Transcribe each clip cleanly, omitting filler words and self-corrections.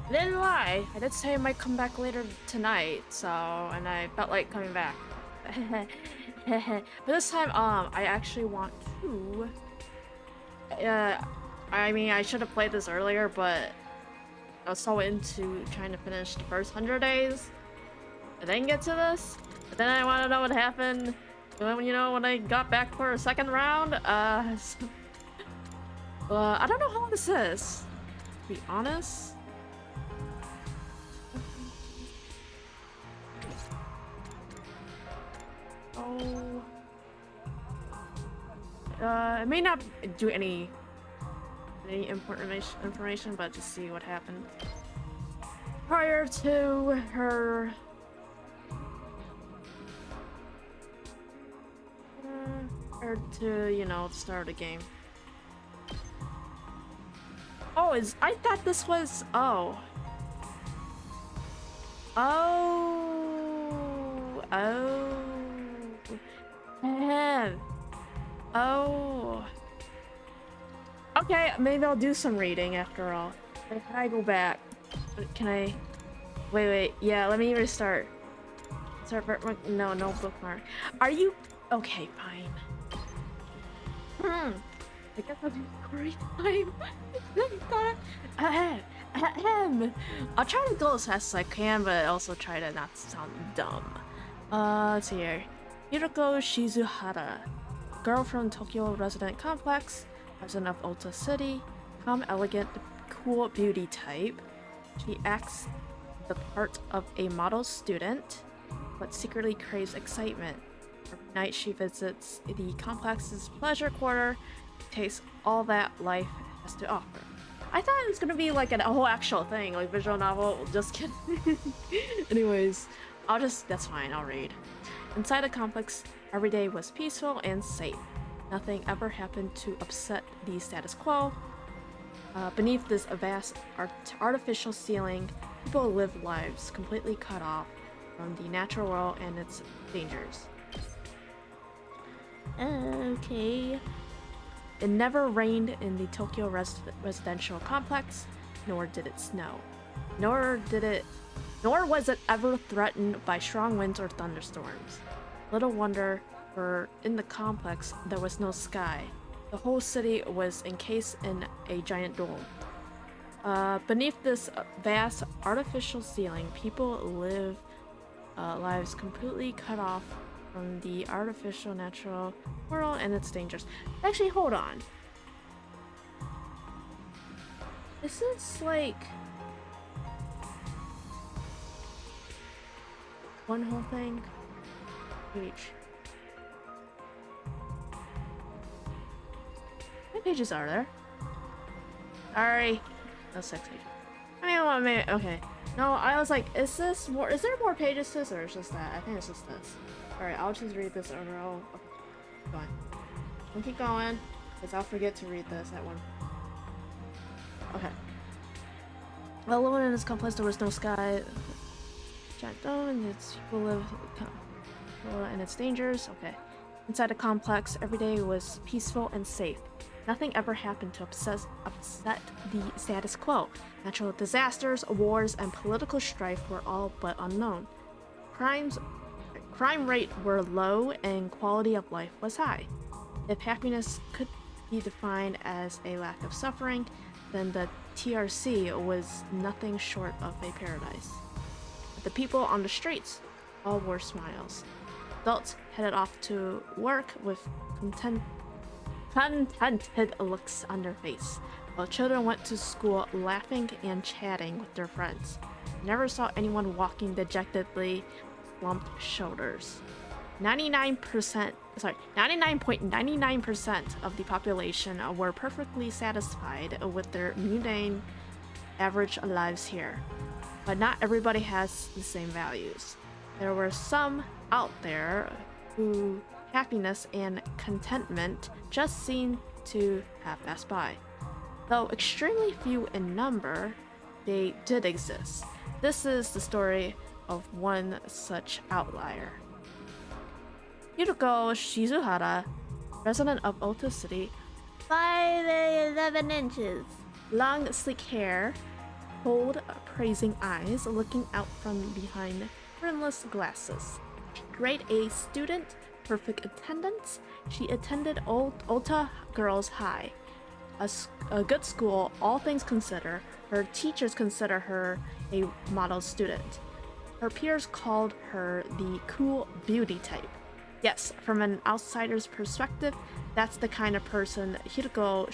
I didn't lie. I did say I might come back later tonight, so and I felt like coming back. But this time, I actually want to. Uh, I mean, I should have played this earlier, but I was so into trying to finish the first 100 days. I didn't get to this. But then I want to know what happened when I got back for a second round. I don't know how long this is. To be honest. Oh. It may not do any important information, but to see what happened prior to her. Or to, the start of the game. Oh, I thought this was, oh. Oh. Oh. Oh. Okay, maybe I'll do some reading after all. Can I go back? Can I? Wait. Yeah, let me restart. No bookmark. Are you? Okay, fine. I guess I'll do story time. I'll try to go as fast as I can, but also try to not sound dumb. Let's see here. Hiruko Shizuhara, girl from Tokyo resident complex, resident of Ota City, calm, elegant, cool beauty type. She acts the part of a model student, but secretly craves excitement. Every night she visits the complex's pleasure quarter, tastes all that life has to offer. I thought it was gonna be like a whole actual thing, like visual novel. Just kidding. Anyways, that's fine, I'll read. Inside the complex, every day was peaceful and safe. Nothing ever happened to upset the status quo. Beneath this vast artificial ceiling, people live lives completely cut off from the natural world and its dangers. Okay. It never rained in the Tokyo residential complex, nor did it snow. Nor was it ever threatened by strong winds or thunderstorms. Little wonder, for in the complex there was no sky. The whole city was encased in a giant dome. Beneath this vast artificial ceiling, people live lives completely cut off from the artificial natural world and its dangers. Actually, hold on. Is this like one whole thing? Page. How many pages are there? Sorry. No, 6 pages. I mean, okay. No, I was like, is there more pages to this, or is just that? I think it's just this. Alright, I'll just read this overall. Okay, keep going. I'll keep going, because I'll forget to read this at one. Okay. Well, alone in this complex, there was no sky. Giant dome, and its people live and its dangers. Okay. Inside the complex, every day was peaceful and safe. Nothing ever happened to upset the status quo. Natural disasters, wars, and political strife were all but unknown. Crime rate were low and quality of life was high. If happiness could be defined as a lack of suffering, then the TRC was nothing short of a paradise. But the people on the streets all wore smiles. Adults headed off to work with contented looks on their face, while children went to school laughing and chatting with their friends. Never saw anyone walking dejectedly, slumped shoulders. 99.99% of the population were perfectly satisfied with their mundane, average lives here. But not everybody has the same values. There were some out there who happiness and contentment just seemed to have passed by. Though extremely few in number, they did exist. This is the story of one such outlier. Hiruko Shizuhara, resident of Ota City, 5'11" long sleek hair, cold, praising eyes looking out from behind rimless glasses. Grade A student, perfect attendance. She attended Ota Girls High, a good school, all things considered. Her teachers consider her a model student. Her peers called her the cool beauty type. Yes, from an outsider's perspective, that's the kind of person Hiruko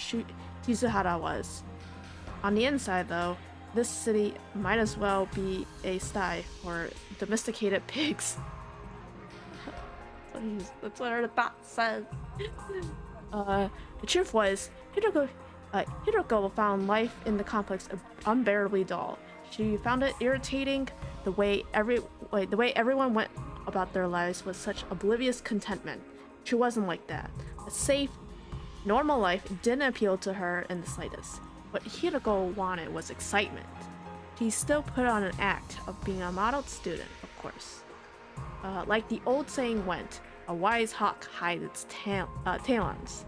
Shizuhara was. On the inside, though, this city might as well be a sty for domesticated pigs. That's what her thought says. The truth was, Hiruko found life in the complex unbearably dull. She found it irritating the way everyone went about their lives with such oblivious contentment. She wasn't like that. A safe, normal life didn't appeal to her in the slightest. What Hiruko wanted was excitement. She still put on an act of being a modeled student, of course. Like the old saying went, a wise hawk hides its talons.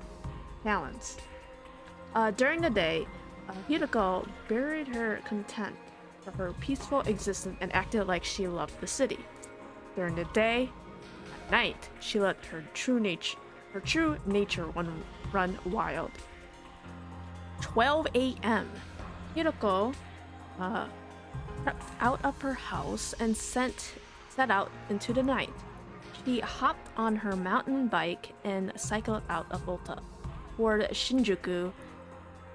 During the day, Hiruko buried her contempt for her peaceful existence and acted like she loved the city. During the day, at night, she let her true nature run wild. 12 a.m. Hiruko crept out of her house and set out into the night. She hopped on her mountain bike and cycled out of Ota toward Shinjuku.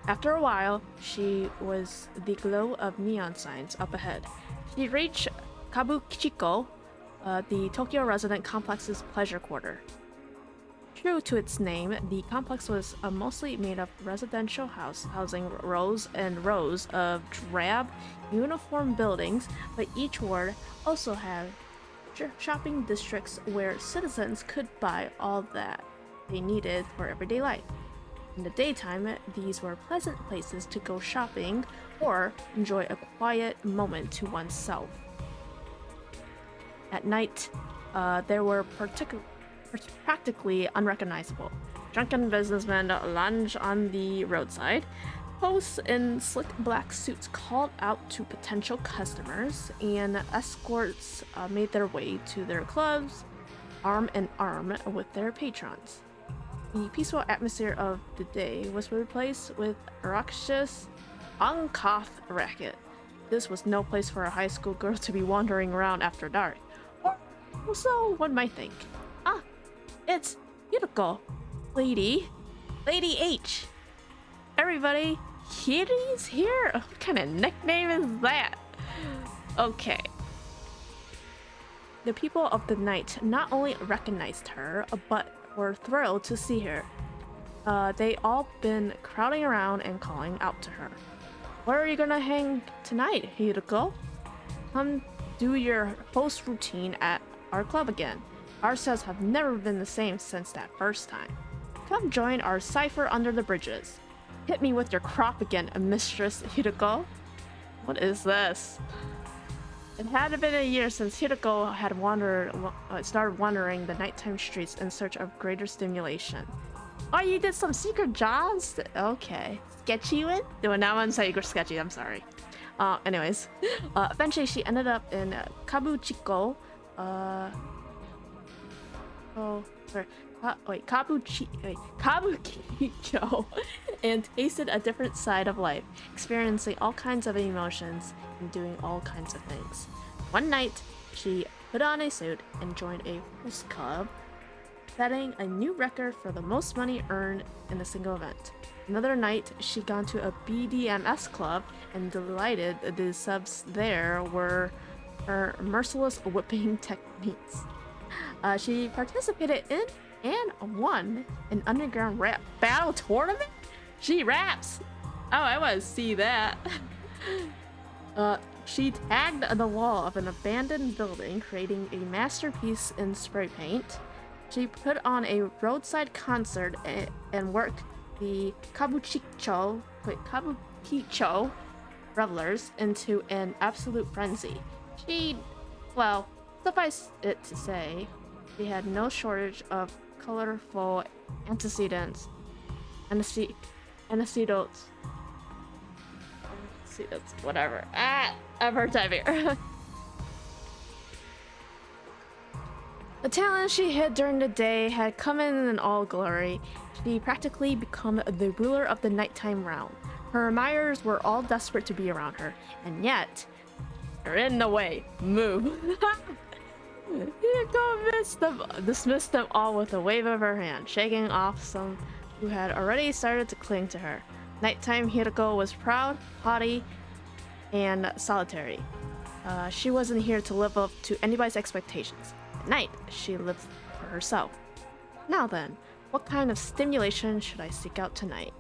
After a while, she was the glow of neon signs up ahead. She reached Kabukicho, the Tokyo resident complex's pleasure quarter. True to its name, the complex was mostly made of residential housing rows and rows of drab, uniform buildings, but each ward also had shopping districts where citizens could buy all that they needed for everyday life. In the daytime, these were pleasant places to go shopping or enjoy a quiet moment to oneself. At night, they were practically unrecognizable. Drunken businessmen lounged on the roadside. Hosts in slick black suits called out to potential customers, and escorts made their way to their clubs, arm in arm with their patrons. The peaceful atmosphere of the day was replaced with a raucous, uncouth racket. This was no place for a high school girl to be wandering around after dark. Or so one might think. Ah, it's Hiruko, Lady H. Everybody, Kitty's here? What kind of nickname is that? Okay. The people of the night not only recognized her, but were thrilled to see her. They all been crowding around and calling out to her. Where are you gonna hang tonight, Hiruko? Come do your host routine at our club again. Our sets have never been the same since that first time. Come join our cipher under the bridges. Hit me with your crop again, Mistress Hiruko. What is this? It had been a year since Hiruko had started wandering the nighttime streets in search of greater stimulation. Oh, you did some secret jobs? Okay. Sketchy one? No, now I'm saying you're sketchy, I'm sorry. Anyways. Eventually she ended up in Kabukicho. Kabukicho and tasted a different side of life, experiencing all kinds of emotions and doing all kinds of things. One night, she put on a suit and joined a host club, setting a new record for the most money earned in a single event. Another night, she gone to a BDMS club and delighted the subs there were her merciless whipping techniques. She participated in and won an underground rap battle tournament? She raps! Oh, I want to see that. She tagged the wall of an abandoned building, creating a masterpiece in spray paint. She put on a roadside concert and worked the Kabukicho revelers into an absolute frenzy. Suffice it to say, she had no shortage of colorful anecdotes See, that's whatever. I'm her type here. The talent she hid during the day had come in all glory. She practically become the ruler of the nighttime realm. Her admirers were all desperate to be around her, and yet, they're in the way. Move. Hiruko dismissed them all with a wave of her hand, shaking off some who had already started to cling to her. Nighttime Hiruko was proud, haughty, and solitary. She wasn't here to live up to anybody's expectations. At night, she lived for herself. Now then, what kind of stimulation should I seek out tonight?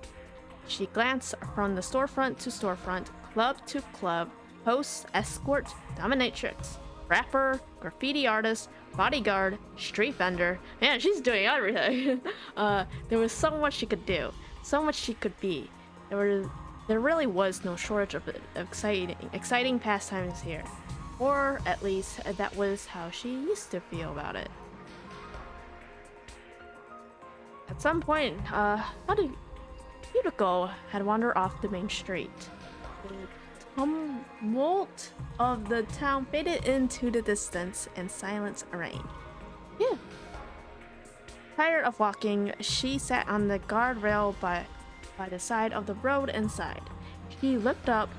She glanced from the storefront to storefront, club to club, host, escort, dominatrix, rapper, graffiti artist, bodyguard, street vendor. Man, she's doing everything. There was so much she could do, so much she could be. There really was no shortage of exciting pastimes here. Or at least that was how she used to feel about it. At some point, Hiruko had wandered off the main street. The tumult of the town faded into the distance and silence reigned. Yeah. Tired of walking, she sat on the guardrail by the side of the road inside. She looked up,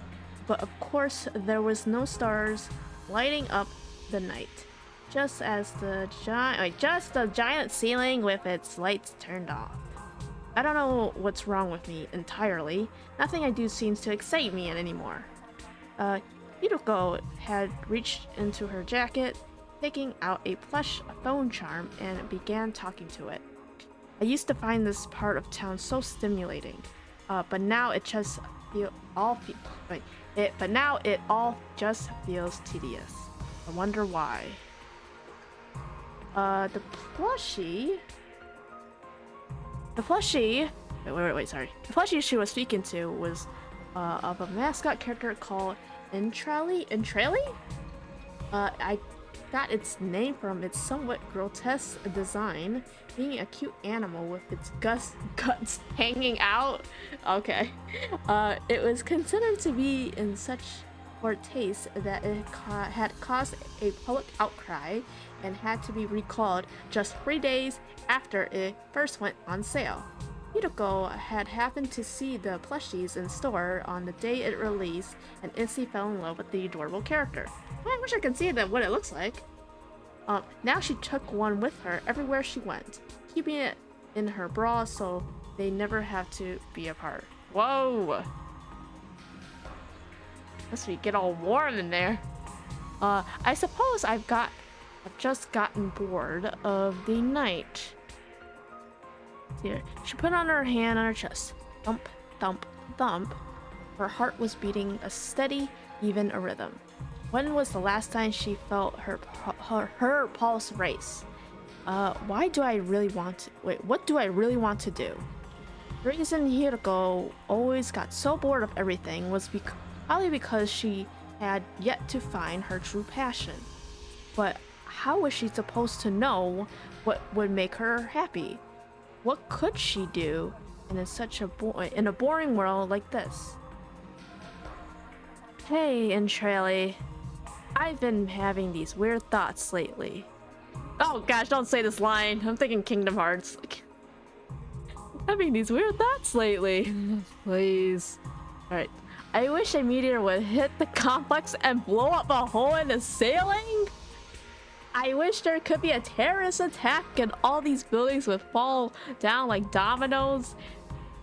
but of course there was no stars lighting up the night, just the giant ceiling with its lights turned off. I don't know what's wrong with me entirely. Nothing I do seems to excite me anymore. Hiruko had reached into her jacket, taking out a plush phone charm, and began talking to it. I used to find this part of town so stimulating, but now it all just feels tedious. I wonder why. The plushie. Sorry. The plushie she was speaking to was of a mascot character called Entrelli? I got its name from its somewhat grotesque design, being a cute animal with its guts hanging out. Okay. It was considered to be in such poor taste that it had caused a public outcry and had to be recalled just 3 days after it first went on sale. Hiruko had happened to see the plushies in store on the day it released and instantly fell in love with the adorable character. I wish I could see what it looks like. Now she took one with her everywhere she went, keeping it in her bra so they never have to be apart. Whoa! Must be get all warm in there. I suppose I've just gotten bored of the night. Here, she put on her hand on her chest. Thump, thump, thump. Her heart was beating a steady, even rhythm. When was the last time she felt her pulse race? What do I really want to do? The reason Hiruko always got so bored of everything was probably because she had yet to find her true passion. But how was she supposed to know what would make her happy? What could she do in a boring world like this? Hey, Entrelli. I've been having these weird thoughts lately. Oh gosh, don't say this line. I'm thinking Kingdom Hearts. Having these weird thoughts lately. Please. Alright. I wish a meteor would hit the complex and blow up a hole in the ceiling. I wish there could be a terrorist attack and all these buildings would fall down like dominoes.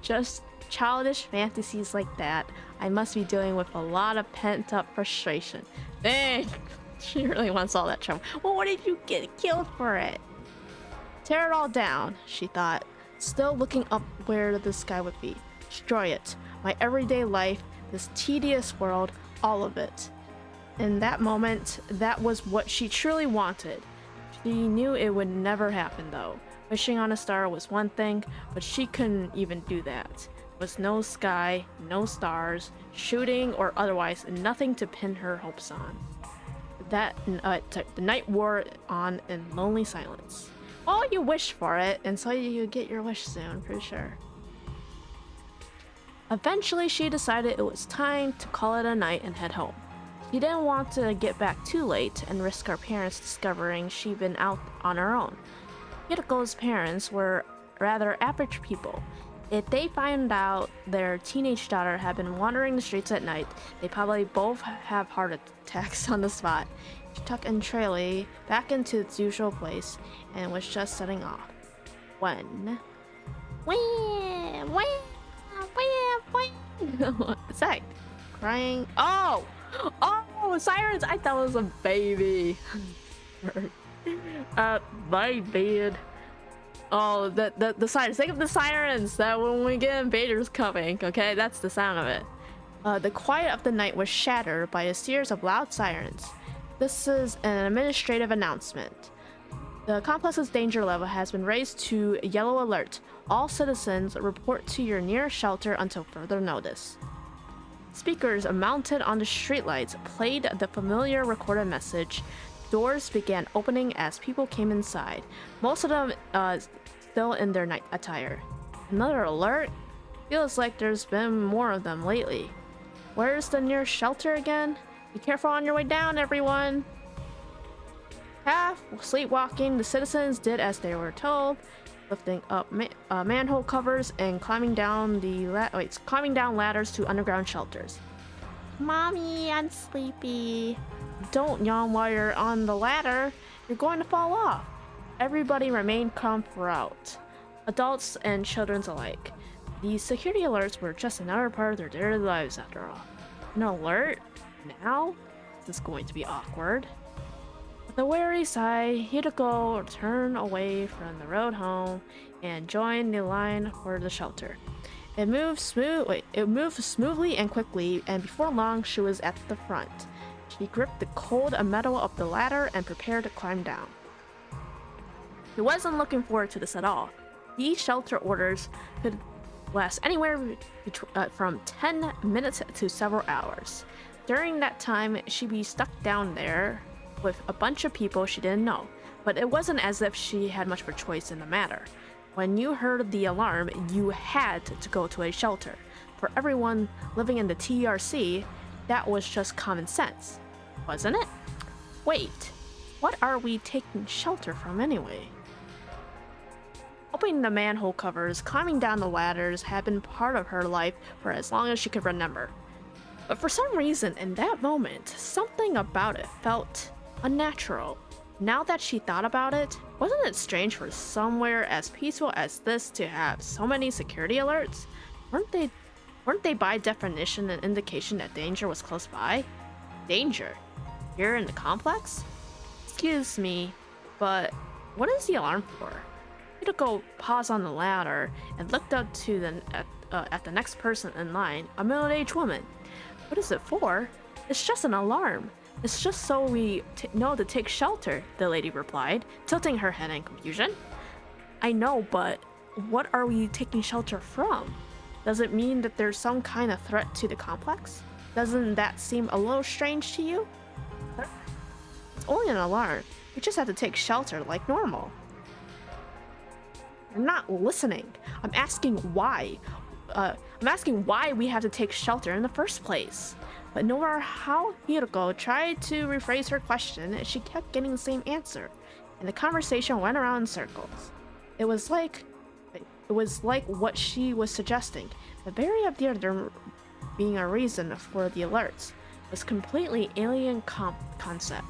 Just childish fantasies like that. I must be dealing with a lot of pent-up frustration. Dang, she really wants all that trouble. Well, what did you get killed for it? Tear it all down, she thought, still looking up where the sky would be. Destroy it. My everyday life, this tedious world, all of it. In that moment, that was what she truly wanted. She knew it would never happen though. Wishing on a star was one thing, but she couldn't even do that. There was no sky, no stars, shooting or otherwise, nothing to pin her hopes on. The night wore on in lonely silence. Well, you wish for it, and so you get your wish soon, for sure. Eventually, she decided it was time to call it a night and head home. She didn't want to get back too late and risk her parents discovering she'd been out on her own. Hiruko's parents were rather average people. If they found out their teenage daughter had been wandering the streets at night, they'd probably both have heart attacks on the spot. She tucked Entrale back into its usual place and was just setting off. When... What's that? Crying? Oh! Oh! Sirens! I thought it was a baby. My bad. Oh, the sirens. Think of the sirens that when we get invaders coming, okay? That's the sound of it. The quiet of the night was shattered by a series of loud sirens. This is an administrative announcement. The complex's danger level has been raised to yellow alert. All citizens report to your nearest shelter until further notice. Speakers mounted on the streetlights played the familiar recorded message. Doors began opening as people came inside, most of them still in their night attire. Another alert? Feels like there's been more of them lately. Where's the nearest shelter again? Be careful on your way down, everyone! Half sleepwalking, the citizens did as they were told, lifting up manhole covers and climbing down ladders to underground shelters. Mommy, I'm sleepy. Don't yawn while you're on the ladder. You're going to fall off. Everybody remained calm throughout, adults and children alike. These security alerts were just another part of their daily lives after all. An alert? Now? This is going to be awkward. With a weary sigh, Hiruko turned away from the road home and joined the line for the shelter. It moved smoothly and quickly, and before long she was at the front. She gripped the cold metal of the ladder and prepared to climb down. She wasn't looking forward to this at all. These shelter orders could last anywhere from 10 minutes to several hours. During that time, she'd be stuck down there with a bunch of people she didn't know, but it wasn't as if she had much of a choice in the matter. When you heard the alarm, you had to go to a shelter. For everyone living in the TRC, that was just common sense, wasn't it? Wait, what are we taking shelter from anyway? Opening the manhole covers, climbing down the ladders had been part of her life for as long as she could remember. But for some reason, in that moment, something about it felt unnatural. Now that she thought about it, wasn't it strange for somewhere as peaceful as this to have so many security alerts? Weren't they by definition an indication that danger was close by? Danger? Here in the complex? Excuse me, but what is the alarm for? Hiruko paused on the ladder and looked up to at the next person in line, a middle-aged woman. What is it for? It's just an alarm. It's just so we know to take shelter, the lady replied, tilting her head in confusion. I know, but what are we taking shelter from? Does it mean that there's some kind of threat to the complex? Doesn't that seem a little strange to you? It's only an alarm. We just have to take shelter like normal. You're not listening. I'm asking why. I'm asking why we have to take shelter in the first place. But no matter how Hiruko tried to rephrase her question, she kept getting the same answer, and the conversation went around in circles. It was like what she was suggesting. The very idea of there being a reason for the alerts was completely alien concept.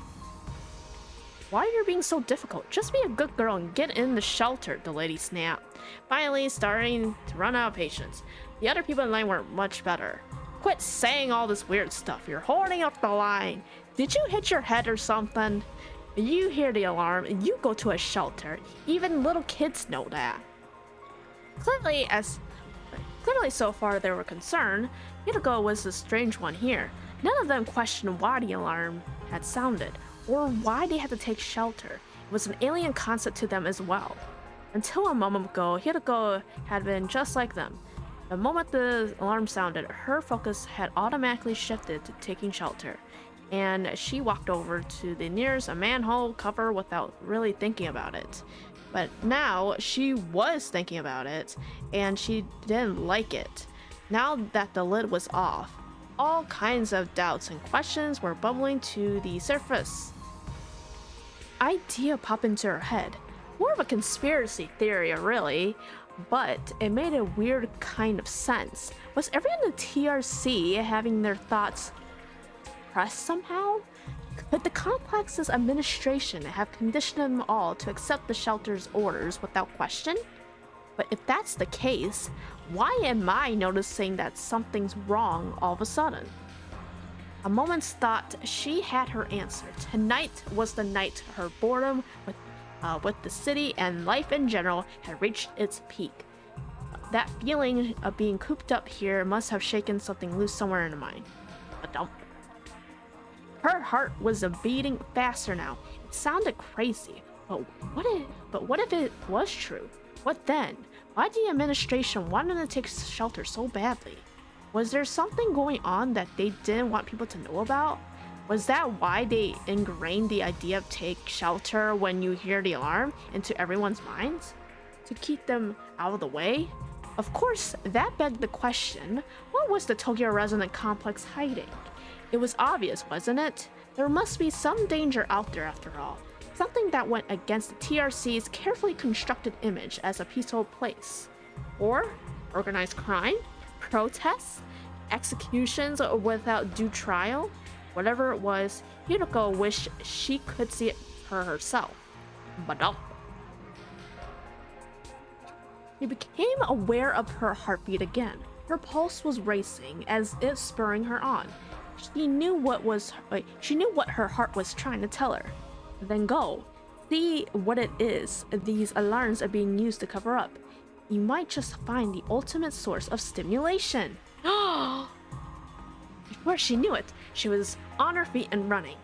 Why are you being so difficult? Just be a good girl and get in the shelter, the lady snapped, finally starting to run out of patience. The other people in line weren't much better. Quit saying all this weird stuff. You're holding up the line. Did you hit your head or something? You hear the alarm and you go to a shelter. Even little kids know that. Clearly so far they were concerned, Hiruko was the strange one here. None of them questioned why the alarm had sounded, or why they had to take shelter. It was an alien concept to them as well. Until a moment ago, Hiruko had been just like them. The moment the alarm sounded, her focus had automatically shifted to taking shelter, and she walked over to the nearest manhole cover without really thinking about it. But now she was thinking about it, and she didn't like it. Now that the lid was off, all kinds of doubts and questions were bubbling to the surface. Idea popped into her head. More of a conspiracy theory, really, but it made a weird kind of sense. Was everyone in the TRC having their thoughts pressed somehow? Could the complex's administration have conditioned them all to accept the shelter's orders without question? But if that's the case, why am I noticing that something's wrong all of a sudden? A moment's thought, she had her answer. Tonight was the night her boredom with the city and life in general had reached its peak. That feeling of being cooped up here must have shaken something loose somewhere in her mind. But don't. Her heart was beating faster now. It sounded crazy, but what if it was true? What then? Why did the administration want to take shelter so badly? Was there something going on that they didn't want people to know about? Was that why they ingrained the idea of take shelter when you hear the alarm into everyone's minds? To keep them out of the way? Of course, that begged the question, what was the Tokyo resident complex hiding? It was obvious, wasn't it? There must be some danger out there after all. Something that went against the TRC's carefully constructed image as a peaceful place. Or organized crime? Protests? Executions without due trial? Whatever it was, Hiruko wished she could see it for herself. But no. She became aware of her heartbeat again. Her pulse was racing, as if spurring her on. She knew what her heart was trying to tell her. Then go. See what it is these alarms are being used to cover up. You might just find the ultimate source of stimulation. Before she knew it, she was on her feet and running.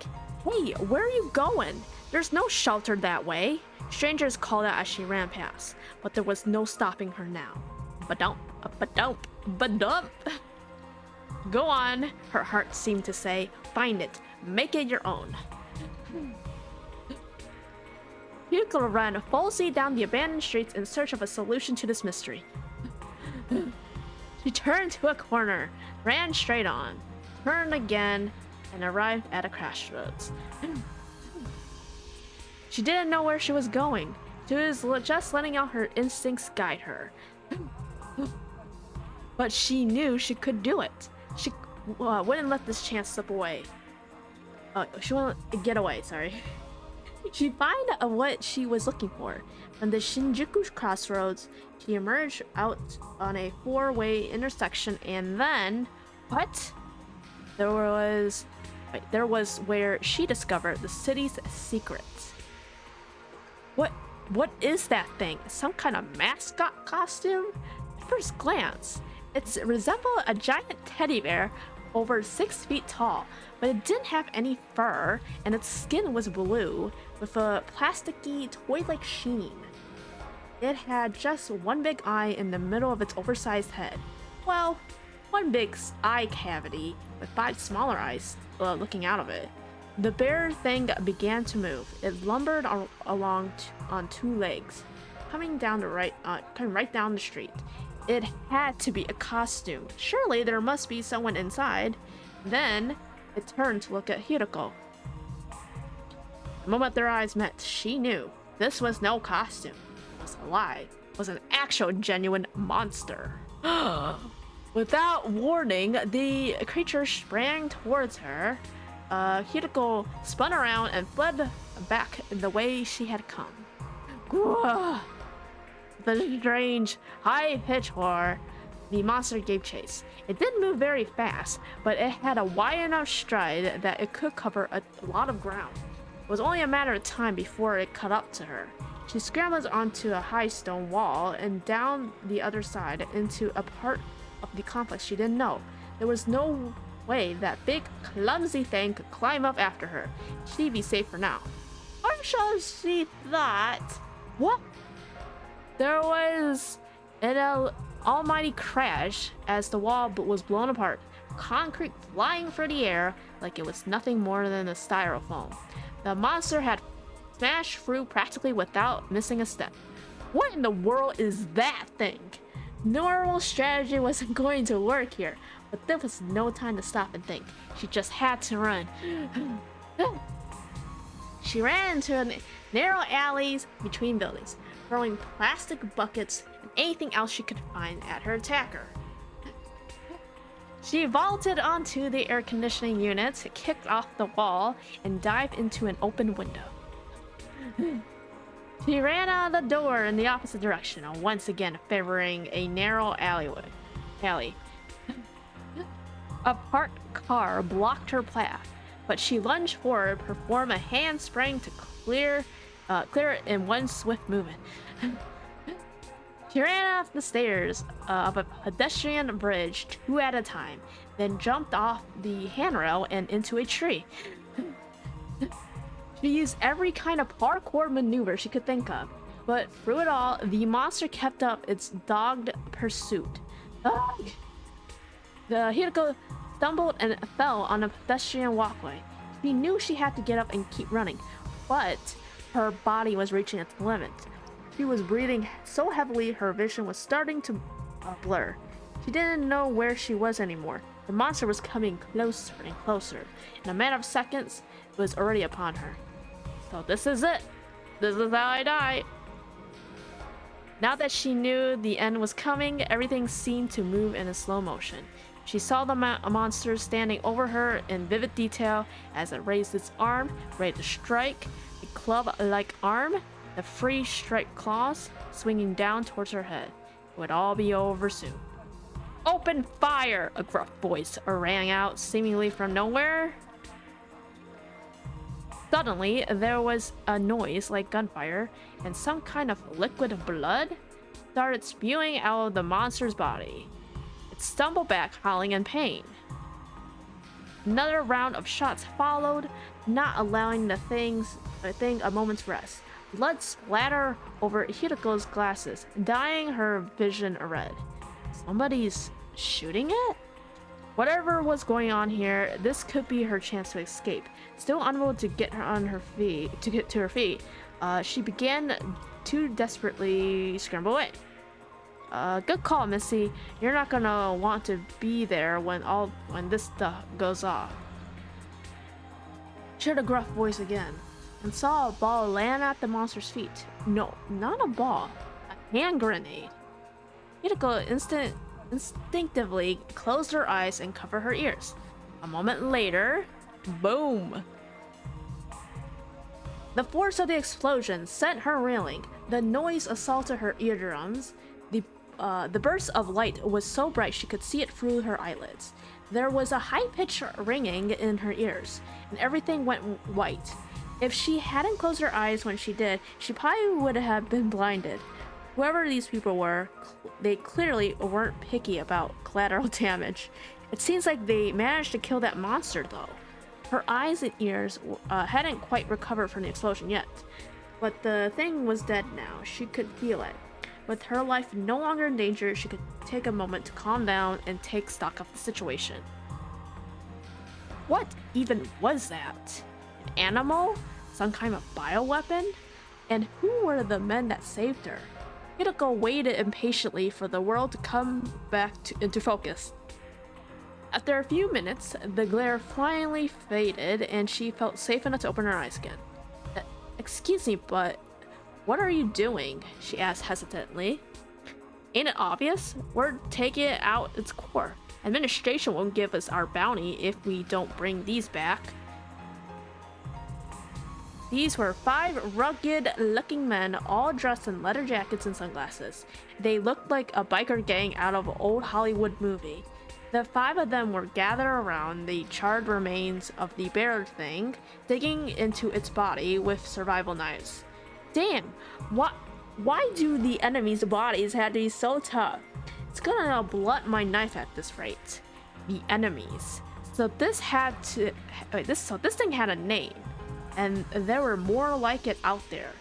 Hey, where are you going? There's no shelter that way. Strangers called out as she ran past, but there was no stopping her now. Ba-dump, ba-dump, ba-dump. Go on, her heart seemed to say. Find it. Make it your own. Hiruko ran full speed down the abandoned streets in search of a solution to this mystery. She turned to a corner, ran straight on, turned again, and arrived at a crossroads. She didn't know where she was going. She was just letting out her instincts guide her. But she knew she could do it. She wouldn't let this chance slip away. She wouldn't get away, sorry. She found what she was looking for. From the Shinjuku crossroads, she emerged out on a four-way intersection, and then... What? There was where she discovered the city's secrets. What is that thing? Some kind of mascot costume? At first glance, it resembled a giant teddy bear over 6 feet tall, but it didn't have any fur, and its skin was blue, with a plasticky, toy-like sheen. It had just one big eye in the middle of its oversized head. Well, one big eye cavity, with 5 smaller eyes looking out of it. The bear thing began to move. It lumbered along on 2 legs, coming right down the street. It had to be a costume. Surely there must be someone inside. Then it turned to look at Hiruko. The moment their eyes met, she knew this was no costume. It was a lie. It was an actual genuine monster. Without warning, the creature sprang towards her. Hiruko spun around and fled back the way she had come. The strange, high-pitched roar, the monster gave chase. It didn't move very fast, but it had a wide enough stride that it could cover a lot of ground. It was only a matter of time before it caught up to her. She scrambled onto a high stone wall and down the other side into a part of the complex she didn't know. There was no way that big, clumsy thing could climb up after her. She'd be safe for now. Or so she thought. What? There was an almighty crash as the wall was blown apart, concrete flying through the air like it was nothing more than a styrofoam. The monster had smashed through practically without missing a step. What in the world is that thing? Normal strategy wasn't going to work here, but there was no time to stop and think. She just had to run. She ran into narrow alleys between buildings, throwing plastic buckets and anything else she could find at her attacker. She vaulted onto the air conditioning unit, kicked off the wall, and dived into an open window. She ran out the door in the opposite direction, once again favoring a narrow alley. A parked car blocked her path, but she lunged forward, performed a handspring to clear it in one swift movement. She ran off the stairs of a pedestrian bridge 2 at a time, then jumped off the handrail and into a tree. She used every kind of parkour maneuver she could think of, but through it all, the monster kept up its dogged pursuit. The Hiruko stumbled and fell on a pedestrian walkway. She knew she had to get up and keep running, but her body was reaching its limit. She was breathing so heavily her vision was starting to blur. She didn't know where she was anymore. The monster was coming closer and closer. In a matter of seconds, it was already upon her. So this is it. This is how I die. Now that she knew the end was coming, everything seemed to move in a slow motion. She saw the monster standing over her in vivid detail as it raised its arm, ready to strike. A club-like arm, the free striped claws swinging down towards her head. It would all be over soon. Open fire! A gruff voice rang out, seemingly from nowhere. Suddenly, there was a noise like gunfire, and some kind of liquid blood started spewing out of the monster's body. It stumbled back, howling in pain. Another round of shots followed, not allowing the thing a moment's rest. Blood splattered over Hiruko's glasses, dyeing her vision red. Somebody's shooting it? Whatever was going on here, this could be her chance to escape. Still unable to get her feet, she began to desperately scramble away. Good call, Missy. You're not gonna want to be there when this stuff goes off. She heard a gruff voice again, and saw a ball land at the monster's feet. No, not a ball. A hand grenade. Hiruko instinctively closed her eyes and covered her ears. A moment later, boom! The force of the explosion sent her reeling. The noise assaulted her eardrums. The burst of light was so bright she could see it through her eyelids. There was a high-pitched ringing in her ears, and everything went white. If she hadn't closed her eyes when she did, she probably would have been blinded. Whoever these people were, they clearly weren't picky about collateral damage. It seems like they managed to kill that monster, though. Her eyes and ears hadn't quite recovered from the explosion yet, but the thing was dead now. She could feel it. With her life no longer in danger, she could take a moment to calm down and take stock of the situation. What even was that? An animal? Some kind of bioweapon? And who were the men that saved her? Hiruko waited impatiently for the world to come back into focus. After a few minutes, the glare finally faded and she felt safe enough to open her eyes again. Excuse me, but what are you doing? She asked hesitantly. Ain't it obvious? We're taking it out its core. Administration won't give us our bounty if we don't bring these back. These were 5 rugged-looking men, all dressed in leather jackets and sunglasses. They looked like a biker gang out of an old Hollywood movie. The 5 of them were gathered around the charred remains of the bear thing, digging into its body with survival knives. Damn, why do the enemy's bodies have to be so tough? It's gonna blunt my knife at this rate. The enemies. So this thing had a name. And there were more like it out there.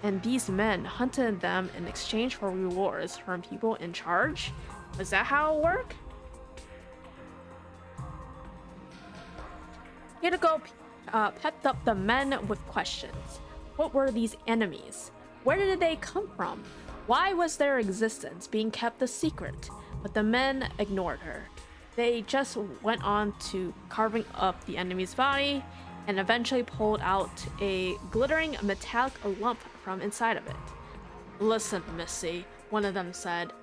And these men hunted them in exchange for rewards from people in charge? Was that how it worked? Hiruko pepped up the men with questions. What were these enemies? Where did they come from? Why was their existence being kept a secret? But the men ignored her. They just went on to carving up the enemy's body and eventually pulled out a glittering metallic lump from inside of it. Listen, Missy, one of them said.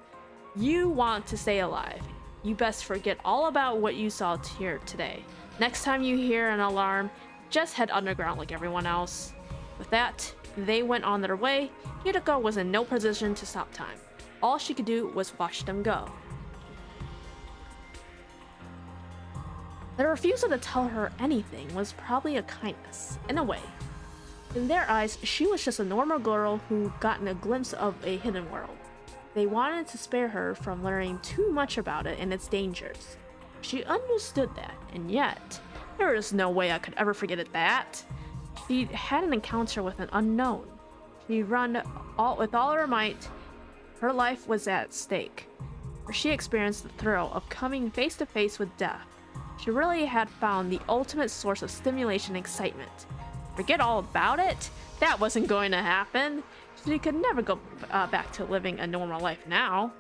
You want to stay alive. You best forget all about what you saw here today. Next time you hear an alarm, just head underground like everyone else. With that, they went on their way. Hiruko was in no position to stop time. All she could do was watch them go. Their refusal to tell her anything was probably a kindness, in a way. In their eyes, she was just a normal girl who gotten a glimpse of a hidden world. They wanted to spare her from learning too much about it and its dangers. She understood that, and yet, there is no way I could ever forget it that. She had an encounter with an unknown. She run with all her might. Her life was at stake. She experienced the thrill of coming face to face with death. She really had found the ultimate source of stimulation and excitement. Forget all about it? That wasn't going to happen. She could never go back to living a normal life now.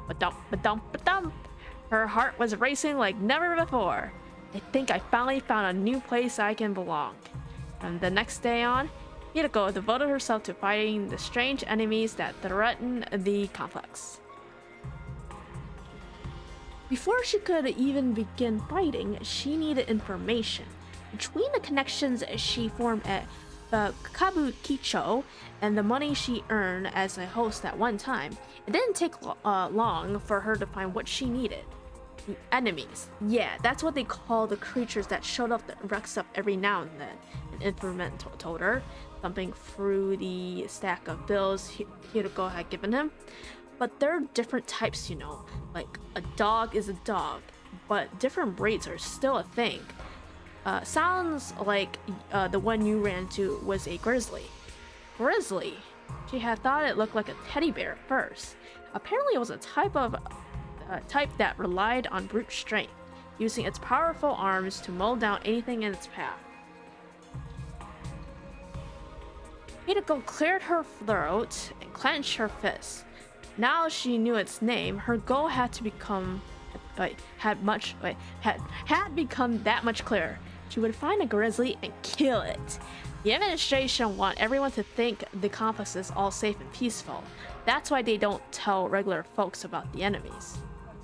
Ba-dump, ba-dump, ba-dump. Her heart was racing like never before. I think I finally found a new place I can belong. From the next day on, Hiruko devoted herself to fighting the strange enemies that threatened the complex. Before she could even begin fighting, she needed information. Between the connections she formed at the Kabukicho and the money she earned as a host at one time, it didn't take long for her to find what she needed. The enemies. Yeah, that's what they call the creatures that showed up that wrecks up every now and then, an informant told her, thumping through the stack of bills Hiruko had given him. But there are different types, you know, like a dog is a dog, but different breeds are still a thing. Sounds like the one you ran into was a grizzly. Grizzly? She had thought it looked like a teddy bear at first. Apparently it was a type that relied on brute strength, using its powerful arms to mow down anything in its path. Hiruko cleared her throat and clenched her fists. Now she knew its name, her goal had become that much clearer. She would find a grizzly and kill it. The administration want everyone to think the complex is all safe and peaceful. That's why they don't tell regular folks about the enemies.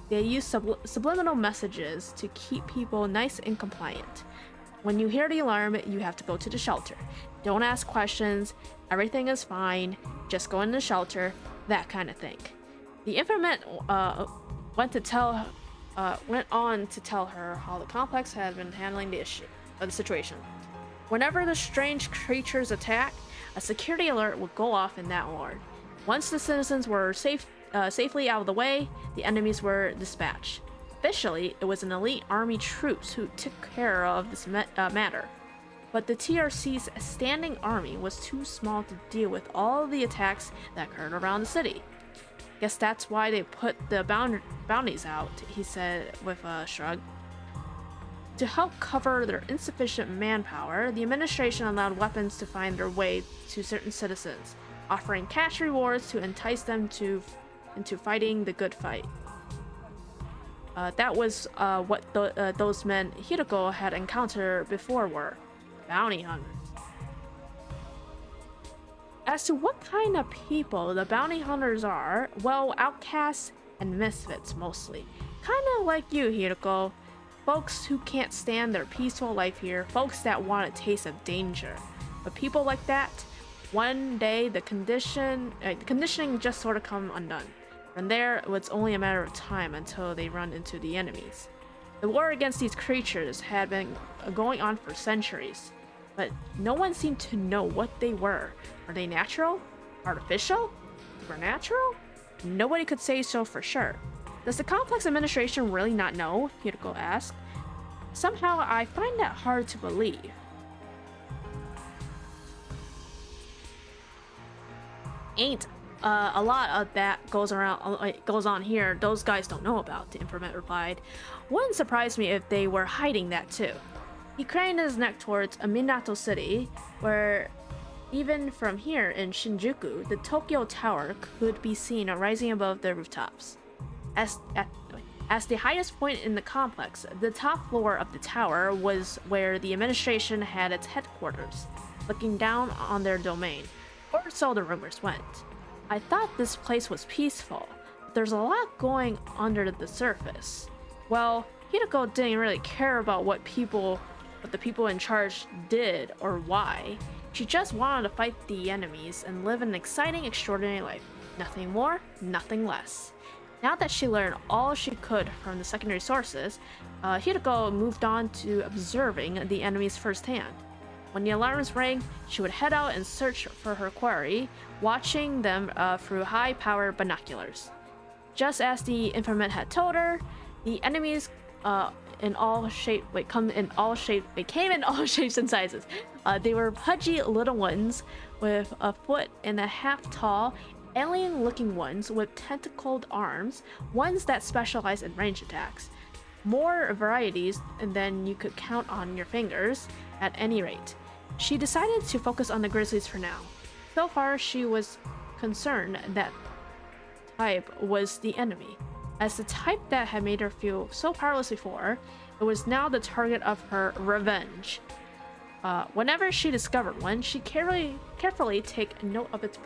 They use subliminal messages to keep people nice and compliant. When you hear the alarm, you have to go to the shelter. Don't ask questions. Everything is fine. Just go in the shelter. That kind of thing. The informant went on to tell her how the complex had been handling the situation. Whenever the strange creatures attack, a security alert would go off in that ward. Once the citizens were safely out of the way, the enemies were dispatched. Officially, it was an elite army troops who took care of this matter. But the TRC's standing army was too small to deal with all the attacks that occurred around the city. Guess that's why they put the bounties out, he said with a shrug. To help cover their insufficient manpower, the administration allowed weapons to find their way to certain citizens, offering cash rewards to entice them into fighting the good fight. That was what those men Hiruko had encountered before were. Bounty hunters. As to what kind of people the bounty hunters are, well, outcasts and misfits mostly. Kinda like you, Hiruko. Folks who can't stand their peaceful life here, folks that want a taste of danger. But people like that, one day the conditioning just sort of come undone. From there, it was only a matter of time until they run into the enemies. The war against these creatures had been going on for centuries, but no one seemed to know what they were. Are they natural? Artificial? Supernatural? Nobody could say so for sure. Does the complex administration really not know? Hiruko asked. Somehow, I find that hard to believe. Ain't a lot of that goes on here. Those guys don't know about, the informant replied. Wouldn't surprise me if they were hiding that too. He craned his neck towards a Minato city, where Even from here in Shinjuku, the Tokyo Tower could be seen rising above the rooftops. As the highest point in the complex, the top floor of the tower was where the administration had its headquarters, looking down on their domain, or so the rumors went. I thought this place was peaceful, but there's a lot going under the surface. Well, Hiruko didn't really care about what the people in charge did or why. She just wanted to fight the enemies and live an exciting, extraordinary life. Nothing more, nothing less. Now that she learned all she could from the secondary sources, Hiruko moved on to observing the enemies firsthand. When the alarms rang, she would head out and search for her quarry, watching them through high-powered binoculars. Just as the informant had told her, the enemies came in all shapes and sizes. They were pudgy little ones with a foot and a half tall, alien-looking ones with tentacled arms, ones that specialize in range attacks. More varieties than you could count on your fingers, at any rate. She decided to focus on the grizzlies for now. So far, she was concerned that type was the enemy. As the type that had made her feel so powerless before, it was now the target of her revenge. Whenever she discovered one, she carefully take note of its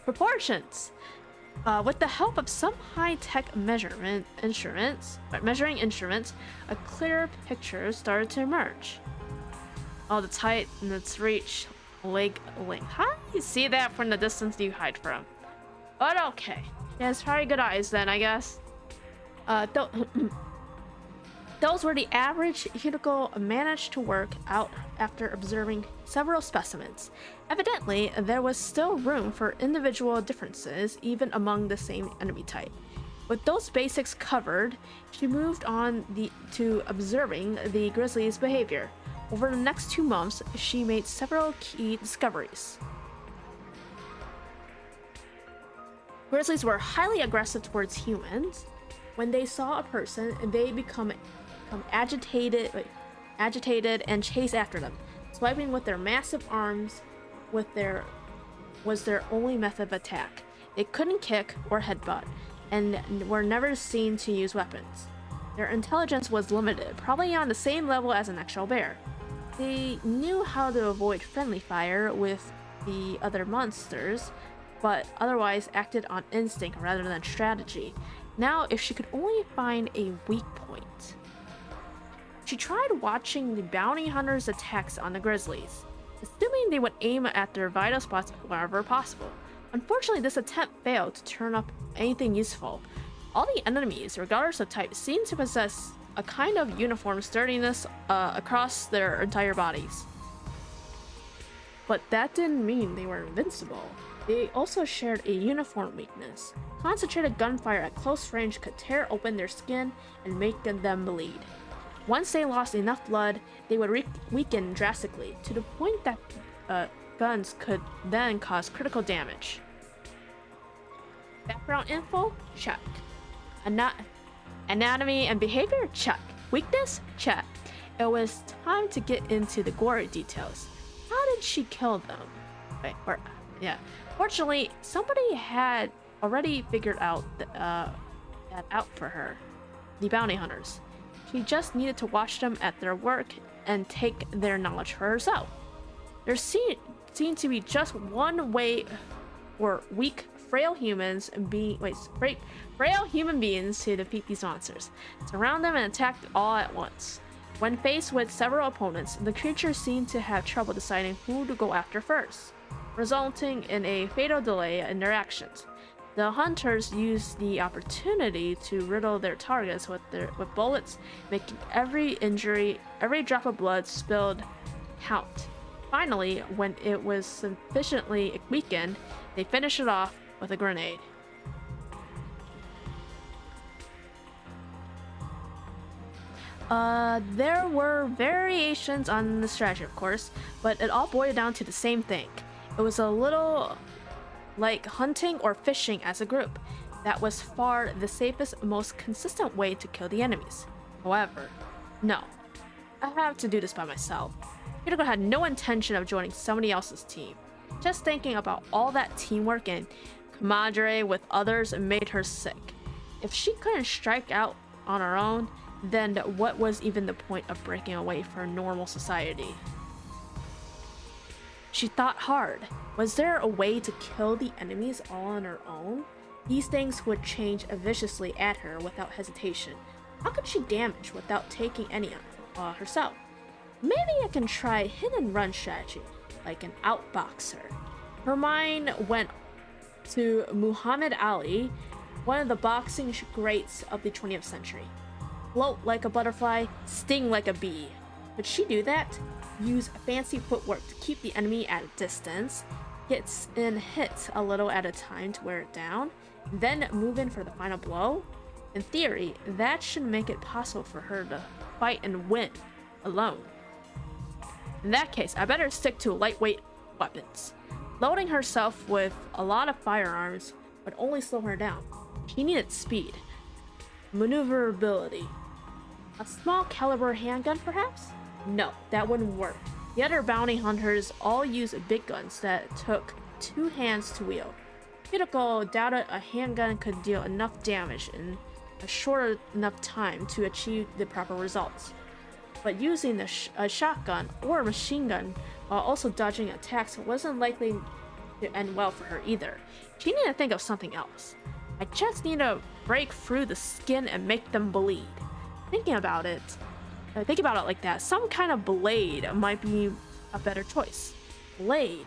proportions. With the help of some high-tech measuring instruments, a clearer picture started to emerge. Oh, the height and its reach, leg length. How do you see that from the distance you hide from? But okay, she has very good eyes then, I guess. Those were the average Hiruko managed to work out after observing several specimens. Evidently, there was still room for individual differences even among the same enemy type. With those basics covered, she moved on to observing the grizzly's behavior. Over the next 2 months, she made several key discoveries. Grizzlies were highly aggressive towards humans. When they saw a person, they become agitated and chase after them. Swiping with their massive arms was their only method of attack. They couldn't kick or headbutt, and were never seen to use weapons. Their intelligence was limited, probably on the same level as an actual bear. They knew how to avoid friendly fire with the other monsters, but otherwise acted on instinct rather than strategy. Now, if she could only find a weak point. She tried watching the bounty hunters' attacks on the grizzlies, assuming they would aim at their vital spots wherever possible. Unfortunately, this attempt failed to turn up anything useful. All the enemies, regardless of type, seemed to possess a kind of uniform sturdiness across their entire bodies. But that didn't mean they were invincible. They also shared a uniform weakness. Concentrated gunfire at close range could tear open their skin and make them bleed. Once they lost enough blood, they would weaken drastically, to the point that guns could then cause critical damage. Background info? Check. Anatomy and behavior? Check. Weakness? Check. It was time to get into the gory details. How did she kill them? Fortunately, somebody had already figured out that out for her. The bounty hunters. She just needed to watch them at their work and take their knowledge for herself. There seemed to be just one way for weak, frail human beings to defeat these monsters: surround them and attack all at once. When faced with several opponents, the creatures seemed to have trouble deciding who to go after first, resulting in a fatal delay in their actions. The hunters used the opportunity to riddle their targets with bullets, making every drop of blood spilled count. Finally, when it was sufficiently weakened, they finished it off with a grenade. There were variations on the strategy, of course, but it all boiled down to the same thing. It was a little like hunting or fishing as a group. That was far the safest, most consistent way to kill the enemies. However, no, I have to do this by myself. Hiruko had no intention of joining somebody else's team. Just thinking about all that teamwork and camaraderie with others made her sick. If she couldn't strike out on her own, then what was even the point of breaking away from normal society? She thought hard. Was there a way to kill the enemies all on her own? These things would change viciously at her without hesitation. How could she damage without taking any herself? Maybe I can try hit and run strategy, like an outboxer. Her mind went to Muhammad Ali, one of the boxing greats of the 20th century. Float like a butterfly, sting like a bee. Could she do that? Use fancy footwork to keep the enemy at a distance, hit a little at a time to wear it down, then move in for the final blow? In theory, that should make it possible for her to fight and win alone. In that case, I better stick to lightweight weapons. Loading herself with a lot of firearms would only slow her down. She needed speed, maneuverability. A small caliber handgun, perhaps? No, that wouldn't work. The other bounty hunters all use big guns that took 2 hands to wield. Hiruko doubted a handgun could deal enough damage in a short enough time to achieve the proper results. But using a shotgun or a machine gun while also dodging attacks wasn't likely to end well for her either. She needed to think of something else. I just need to break through the skin and make them bleed. Think about it like that. Some kind of blade might be a better choice. Blade.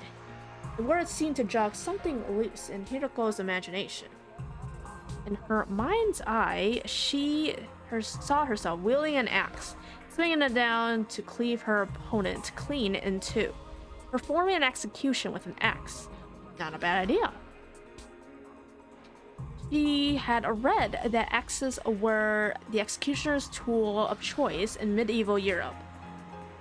The words seemed to jog something loose in Hiruko's imagination. In her mind's eye, she saw herself wielding an axe, swinging it down to cleave her opponent clean in two. Performing an execution with an axe. Not a bad idea. She had read that axes were the executioner's tool of choice in medieval Europe.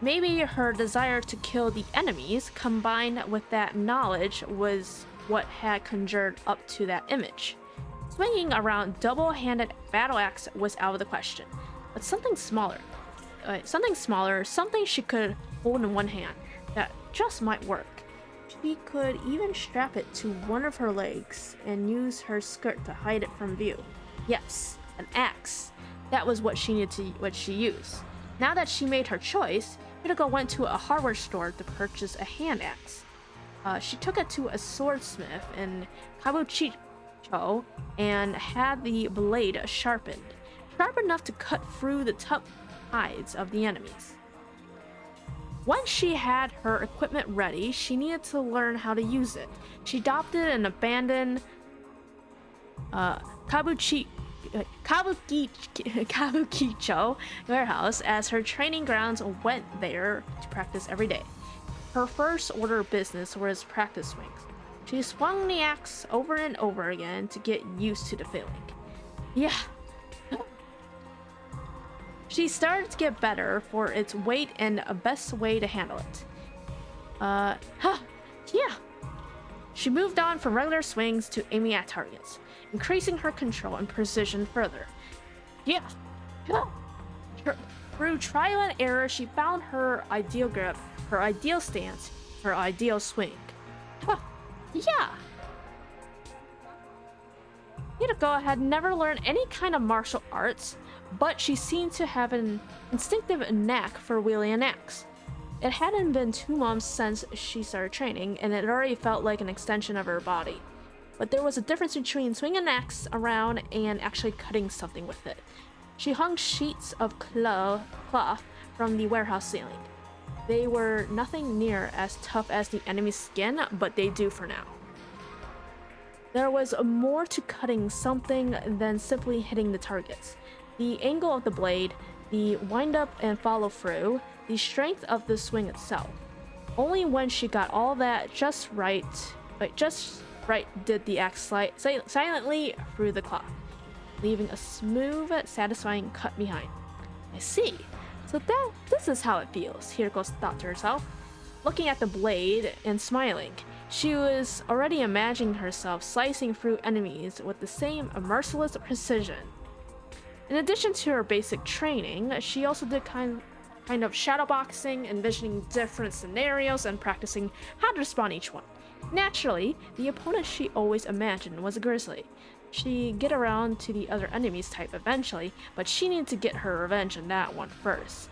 Maybe her desire to kill the enemies, combined with that knowledge, was what had conjured up to that image. Swinging around double-handed battle axe was out of the question, but something smaller, something she could hold in one hand, that just might work. She could even strap it to one of her legs and use her skirt to hide it from view. Yes, an axe. That was what she used. Now that she made her choice, Hiruko went to a hardware store to purchase a hand axe. She took it to a swordsmith in Kabukicho and had the blade sharpened, sharp enough to cut through the tough hides of the enemies. Once she had her equipment ready, she needed to learn how to use it. She adopted an abandoned Kabukicho warehouse as her training grounds, went there to practice every day. Her first order of business was practice swings. She swung the axe over and over again to get used to the feeling. Yeah. She started to get better for its weight and a best way to handle it. Yeah. She moved on from regular swings to aiming at targets, increasing her control and precision further. Yeah. Through trial and error, she found her ideal grip, her ideal stance, her ideal swing. Yeah. Hiruko had never learned any kind of martial arts, but she seemed to have an instinctive knack for wielding an axe. It hadn't been 2 months since she started training, and it already felt like an extension of her body. But there was a difference between swinging an axe around and actually cutting something with it. She hung sheets of cloth from the warehouse ceiling. They were nothing near as tough as the enemy's skin, but they do for now. There was more to cutting something than simply hitting the targets. The angle of the blade, the wind up and follow through, the strength of the swing itself. Only when she got all that just right did the axe slide silently through the cloth, leaving a smooth, satisfying cut behind. I see. So this is how it feels, Hiruko thought to herself. Looking at the blade and smiling, she was already imagining herself slicing through enemies with the same merciless precision. In addition to her basic training, she also did kind of shadowboxing, envisioning different scenarios, and practicing how to respond each one. Naturally, the opponent she always imagined was a grizzly. She'd get around to the other enemies type eventually, but she needed to get her revenge on that one first.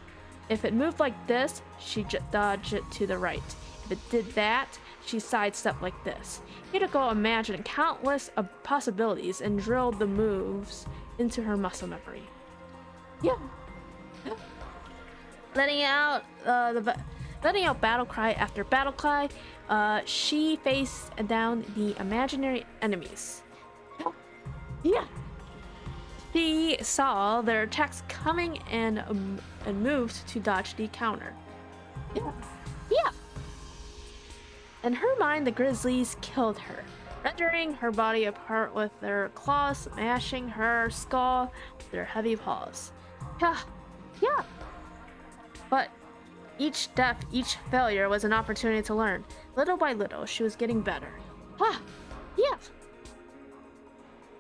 If it moved like this, she'd dodge it to the right. If it did that, she sidestepped like this. Hiruko imagined countless possibilities and drilled the moves into her muscle memory. Yeah. Letting out battle cry after battle cry, she faced down the imaginary enemies. Yeah. She saw their attacks coming and moved to dodge the counter. Yeah. Yeah. In her mind, the grizzlies killed her, rendering her body apart with their claws, smashing her skull with their heavy paws. Yeah. Yeah. But each death, each failure was an opportunity to learn. Little by little, she was getting better. Ah, yeah.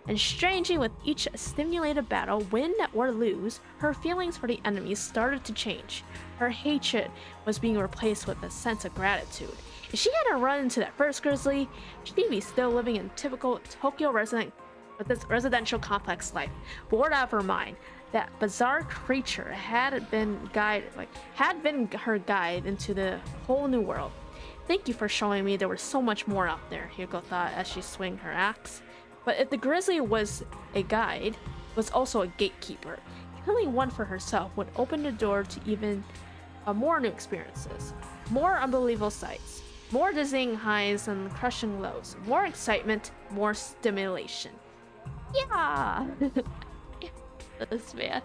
And strangely, with each stimulated battle, win or lose, her feelings for the enemies started to change. Her hatred was being replaced with a sense of gratitude. If she hadn't run into that first grizzly, she'd be still living in typical Tokyo residential complex life, bored out of her mind. That bizarre creature had been her guide into the whole new world. Thank you for showing me there was so much more out there, Hiruko thought as she swung her axe. But if the grizzly was a guide, was also a gatekeeper. Killing one for herself would open the door to even more new experiences, more unbelievable sights, more dizzying highs and crushing lows, more excitement, more stimulation. Yeah! This man.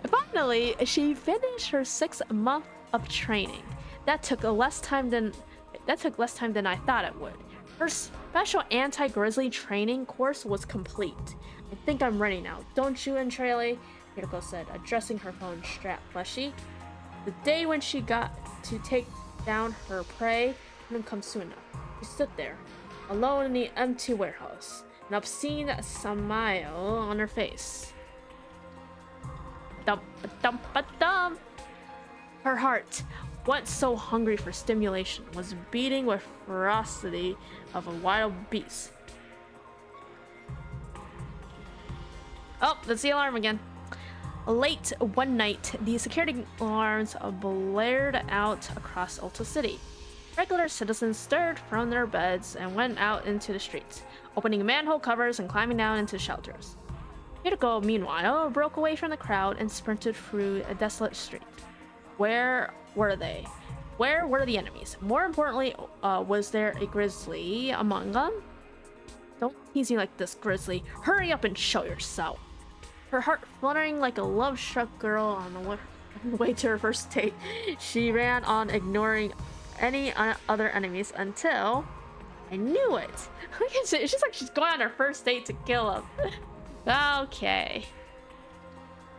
Finally, she finished her 6 month of training. That took less time than I thought it would. Her special anti-grizzly training course was complete. I think I'm ready now, don't you, Entrale? Hiruko said, addressing her phone strapped fleshy. The day when she got to take down her prey didn't come soon enough. She stood there, alone in the empty warehouse, an obscene smile on her face. Dump. Her heart, once so hungry for stimulation, was beating with ferocity of a wild beast. Oh, that's the alarm again. Late one night, the security alarms blared out across Ulta City. Regular citizens stirred from their beds and went out into the streets, opening manhole covers and climbing down into shelters. Hiruko, meanwhile, broke away from the crowd and sprinted through a desolate street. Where were they? Where were the enemies? More importantly, was there a grizzly among them? Don't tease me like this, grizzly. Hurry up and show yourself. Her heart fluttering like a love-struck girl on the way to her first date, she ran on, ignoring any other enemies until... I knew it! It's just like she's going on her first date to kill him. Okay.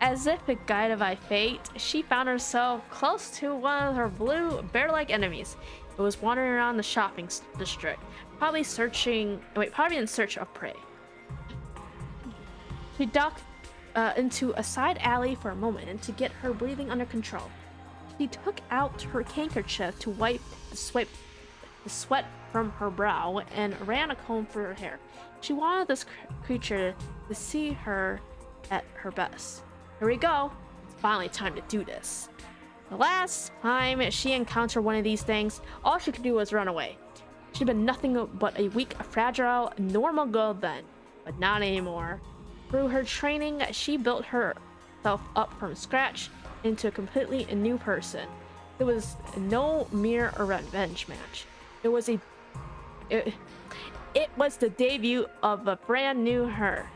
As if guided by fate, she found herself close to one of her blue bear-like enemies. It was wandering around the shopping district, probably in search of prey. She ducked into a side alley for a moment to get her breathing under control. She took out her handkerchief to wipe the sweat from her brow and ran a comb through her hair. She wanted this creature to see her at her best. Here we go. It's finally time to do this. The last time she encountered one of these things, all she could do was run away. She'd been nothing but a weak, fragile, normal girl then, but not anymore. Through her training, she built herself up from scratch into a completely new person. It was no mere revenge match. It was the debut of a brand new her.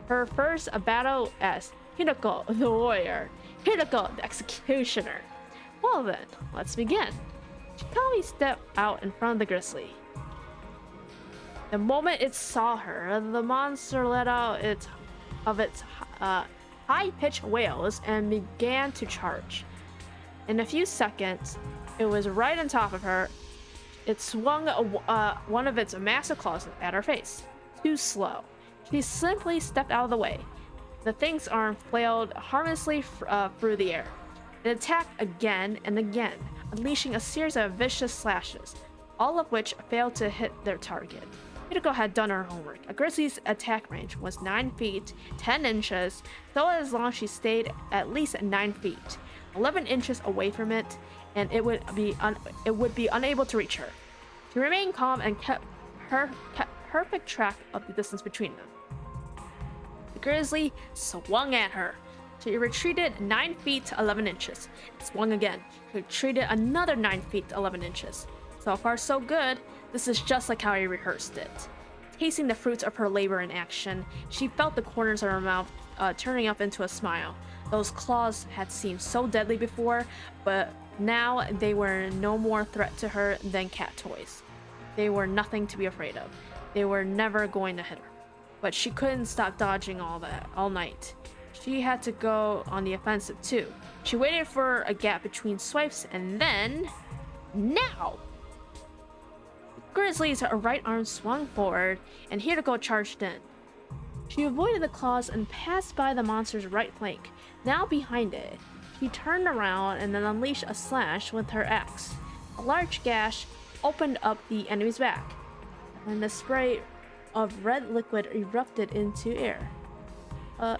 Her first battle as Hiruko the warrior, Hiruko the executioner. Well then, let's begin. She calmly stepped out in front of the grizzly. The moment it saw her, the monster let out its high-pitched wails and began to charge. In a few seconds, it was right on top of her. It swung one of its massive claws at her face. Too slow. She simply stepped out of the way. The thing's arm flailed harmlessly through the air. It attacked again and again, unleashing a series of vicious slashes, all of which failed to hit their target. Hiruko had done her homework. A grizzly's attack range was 9 feet, 10 inches, so as long as she stayed at least 9 feet, 11 inches away from it, and it would be unable to reach her. She remained calm and kept perfect track of the distance between them. The grizzly swung at her. She retreated 9 feet 11 inches. Swung again. She retreated another 9 feet 11 inches. So far so good. This is just like how I rehearsed it. Tasting the fruits of her labor in action, she felt the corners of her mouth turning up into a smile. Those claws had seemed so deadly before, but now they were no more threat to her than cat toys. They were nothing to be afraid of. They were never going to hit her. But she couldn't stop dodging all night. She had to go on the offensive too. She waited for a gap between swipes and then... Now! Grizzly's right arm swung forward and Hiruko charged in. She avoided the claws and passed by the monster's right flank. Now behind it, she turned around and then unleashed a slash with her axe. A large gash opened up the enemy's back, and the spray of red liquid erupted into air.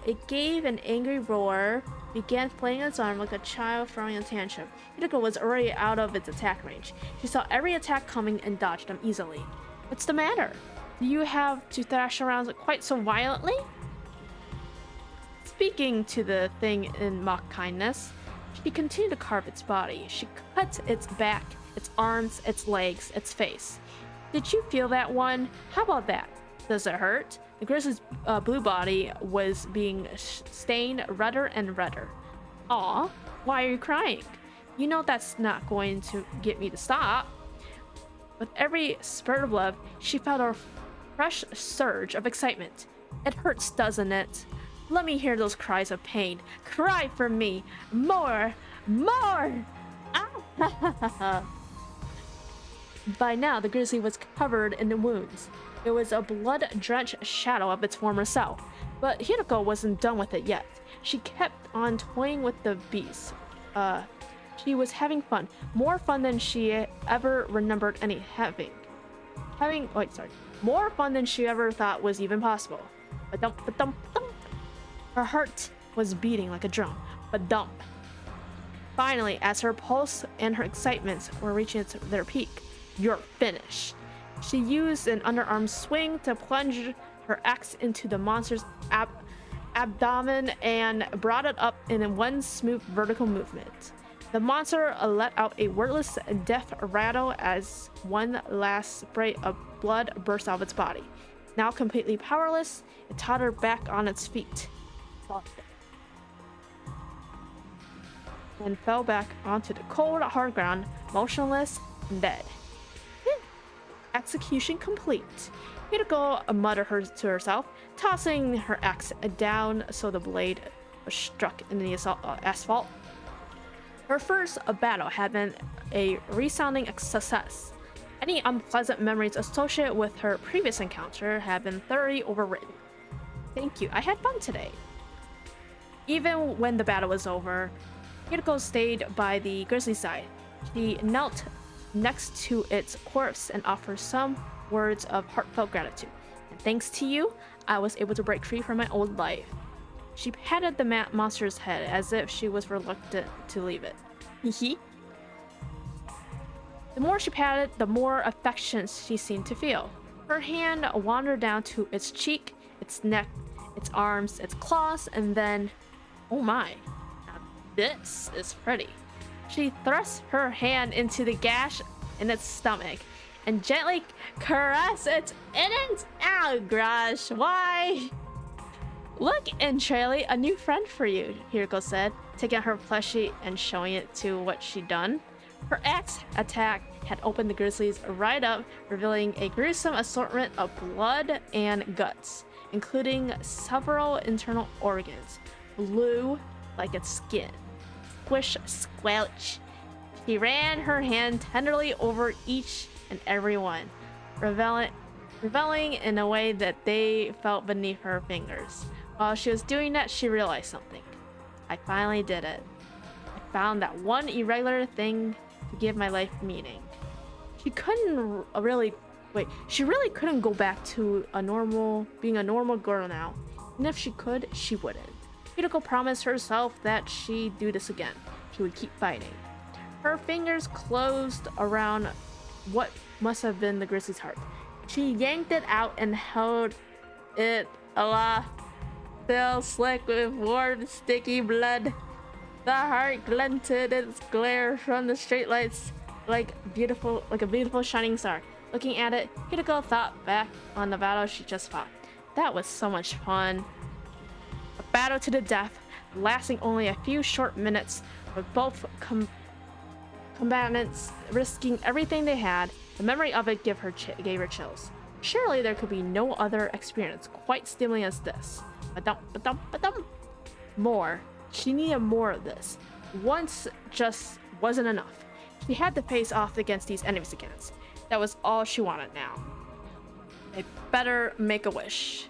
It gave an angry roar, began flailing its arm like a child throwing a tantrum. Hiruko was already out of its attack range. She saw every attack coming and dodged them easily. What's the matter? Do you have to thrash around quite so violently? Speaking to the thing in mock kindness, she continued to carve its body. She cut its back, its arms, its legs, its face. Did you feel that one? How about that? Does it hurt? The grizzly's blue body was being stained redder and redder. Aw, why are you crying? You know that's not going to get me to stop. With every spurt of love, she felt a fresh surge of excitement. It hurts, doesn't it? Let me hear those cries of pain. Cry for me. More! More! Ah! By now, the grizzly was covered in wounds. It was a blood-drenched shadow of its former self, but Hiruko wasn't done with it yet. She kept on toying with the beast. She was having fun. More fun than she ever remembered More fun than she ever thought was even possible. Ba-dump, ba-dump, ba-dump. Her heart was beating like a drum. Ba-dump. Finally, as her pulse and her excitements were reaching their peak, you're finished. She used an underarm swing to plunge her axe into the monster's abdomen and brought it up in one smooth vertical movement. The monster let out a wordless death rattle as one last spray of blood burst out of its body. Now completely powerless, it tottered back on its feet and fell back onto the cold, hard ground, motionless and dead. Execution complete. Hiruko muttered to herself, tossing her axe down so the blade was struck in the asphalt. Her first battle had been a resounding success. Any unpleasant memories associated with her previous encounter had been thoroughly overwritten. Thank you, I had fun today. Even when the battle was over, Hiruko stayed by the grizzly's side. She knelt next to its corpse and offered some words of heartfelt gratitude. And thanks to you, I was able to break free from my old life. She patted the monster's head as if she was reluctant to leave it. Hee. The more she patted, the more affection she seemed to feel. Her hand wandered down to its cheek, its neck, its arms, its claws, and then, oh my, now this is pretty. She thrust her hand into the gash in its stomach and gently caressed its innards. Ow, gosh, why? Look, Entraily, a new friend for you, Hiruko said, taking her plushie and showing it to what she'd done. Her axe attack had opened the grizzly's right up, revealing a gruesome assortment of blood and guts, including several internal organs, blue like its skin. Squish, squelch. She ran her hand tenderly over each and every one, reveling in a way that they felt beneath her fingers. While she was doing that, she realized something. I finally did it. I found that one irregular thing to give my life meaning. She couldn't really she really couldn't go back to being a normal girl now. And if she could, she wouldn't. Hiruko promised herself that she'd do this again. She would keep fighting. Her fingers closed around what must have been the grizzly's heart. She yanked it out and held it aloft, still slick with warm, sticky blood. The heart glinted its glare from the streetlights like a beautiful shining star. Looking at it, Hiruko thought back on the battle she just fought. That was so much fun. A battle to the death, lasting only a few short minutes, with both combatants risking everything they had. The memory of it gave her chills. Surely there could be no other experience quite stimulating as this. More. She needed more of this. Once just wasn't enough. She had to face off against these enemies again. That was all she wanted now. I better make a wish.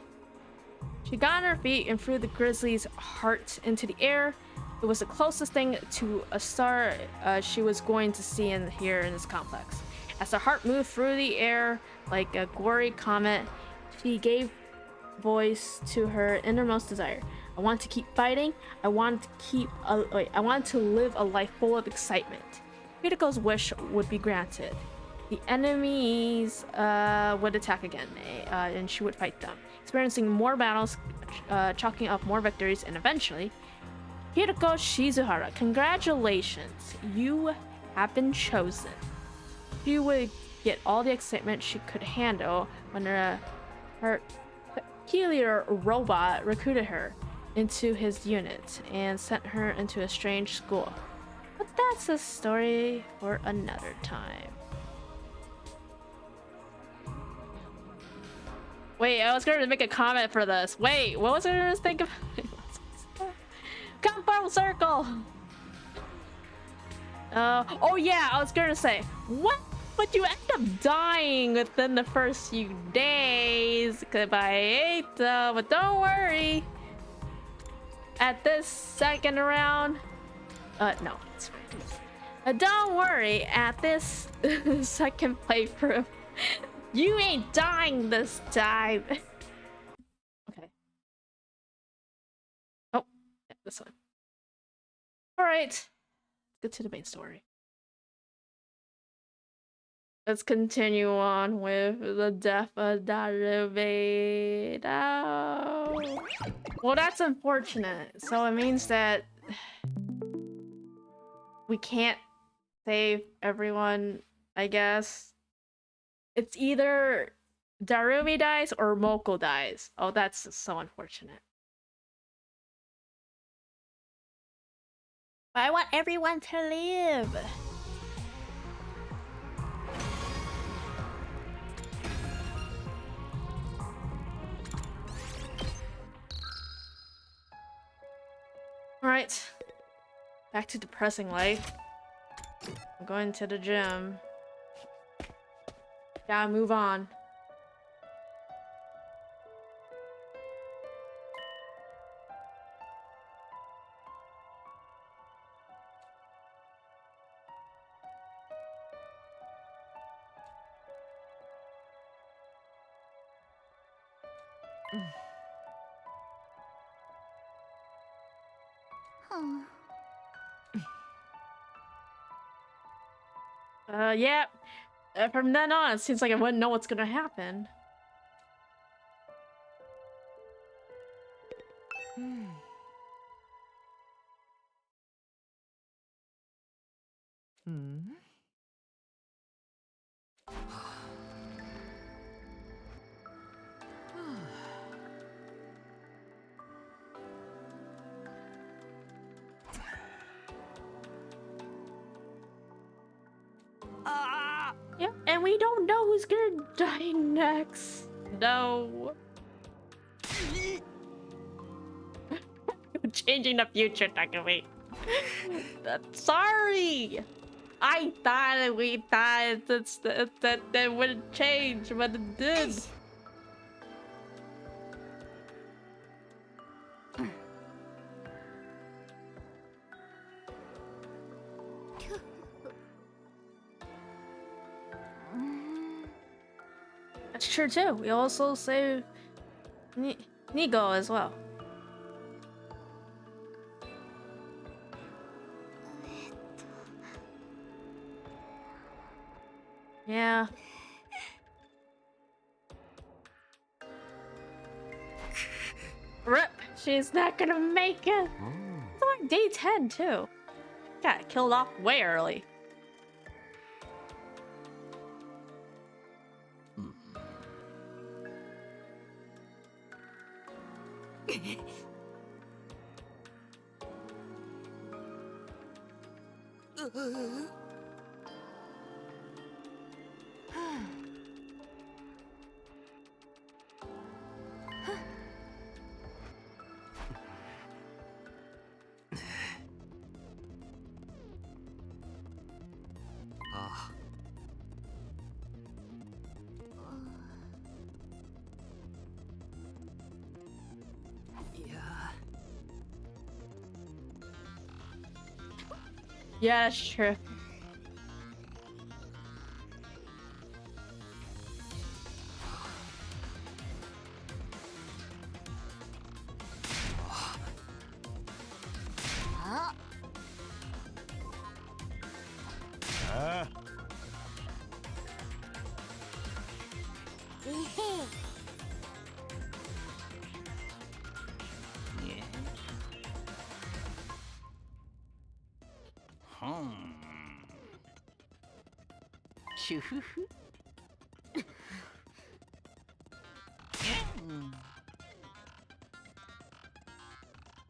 She got on her feet and threw the grizzly's heart into the air. It was the closest thing to a star she was going to see and hear in this complex. As the heart moved through the air like a gory comet, she gave voice to her innermost desire. I want to keep fighting. I want to live a life full of excitement. Hiruko's wish would be granted. The enemies would attack again, and she would fight them, experiencing more battles, chalking up more victories, and eventually, Hiruko Shizuhara, congratulations, you have been chosen. She would get all the excitement she could handle when her peculiar robot recruited her into his unit and sent her into a strange school. But that's a story for another time. Wait, I was going to make a comment for this. Wait, what was I going to think of? Come full circle! Oh yeah, I was going to say, what? But you end up dying within the first few days because I ate them, but don't worry. At this second round, no, it's fine. Don't worry, at this second playthrough, you ain't dying this time. Okay. Oh, yeah, this one. Alright. Let's get to the main story. Let's continue on with the death of Darubei. No. Well, that's unfortunate. So it means that we can't save everyone, I guess. It's either Darumi dies or Moko dies. Oh, that's so unfortunate. But I want everyone to live. Alright. Back to depressing life. I'm going to the gym. Gotta move on. Yeah. From then on, it seems like I wouldn't know what's gonna happen. Yeah, and we don't know who's gonna die next. No. Changing the future, Takumi. Sorry. I thought that wouldn't change, but it did. That's true too. We also save Nigo as well. Yeah. Rip. She's not gonna make it. It's like day 10 too. Got killed off way early. Yeah, that's true.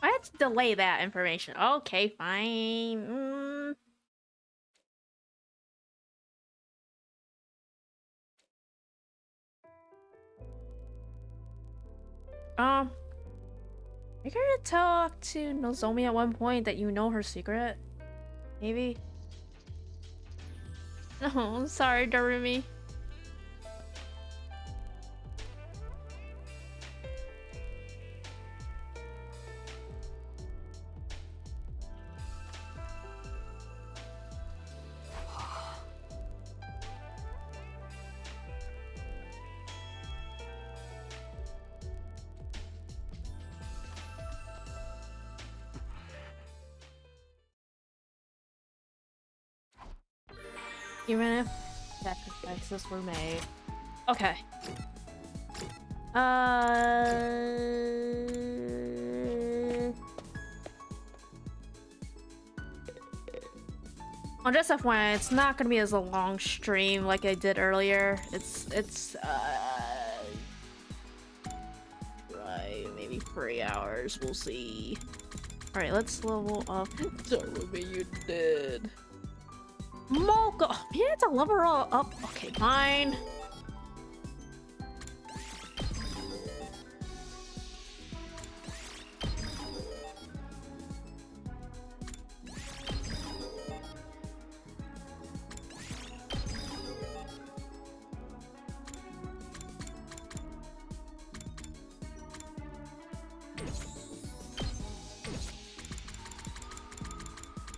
I had to delay that information. Okay, fine. You're gonna talk to Nozomi at one point that you know her secret? Maybe? No, I'm sorry, Darumi. Even if sacrifices were made. Okay. Well, just FYI, it's not gonna be as a long stream like I did earlier. Right, maybe 3 hours. We'll see. All right, let's level up. Darumi, you did. Mocha! Oh, man, it's a level up. Okay, fine.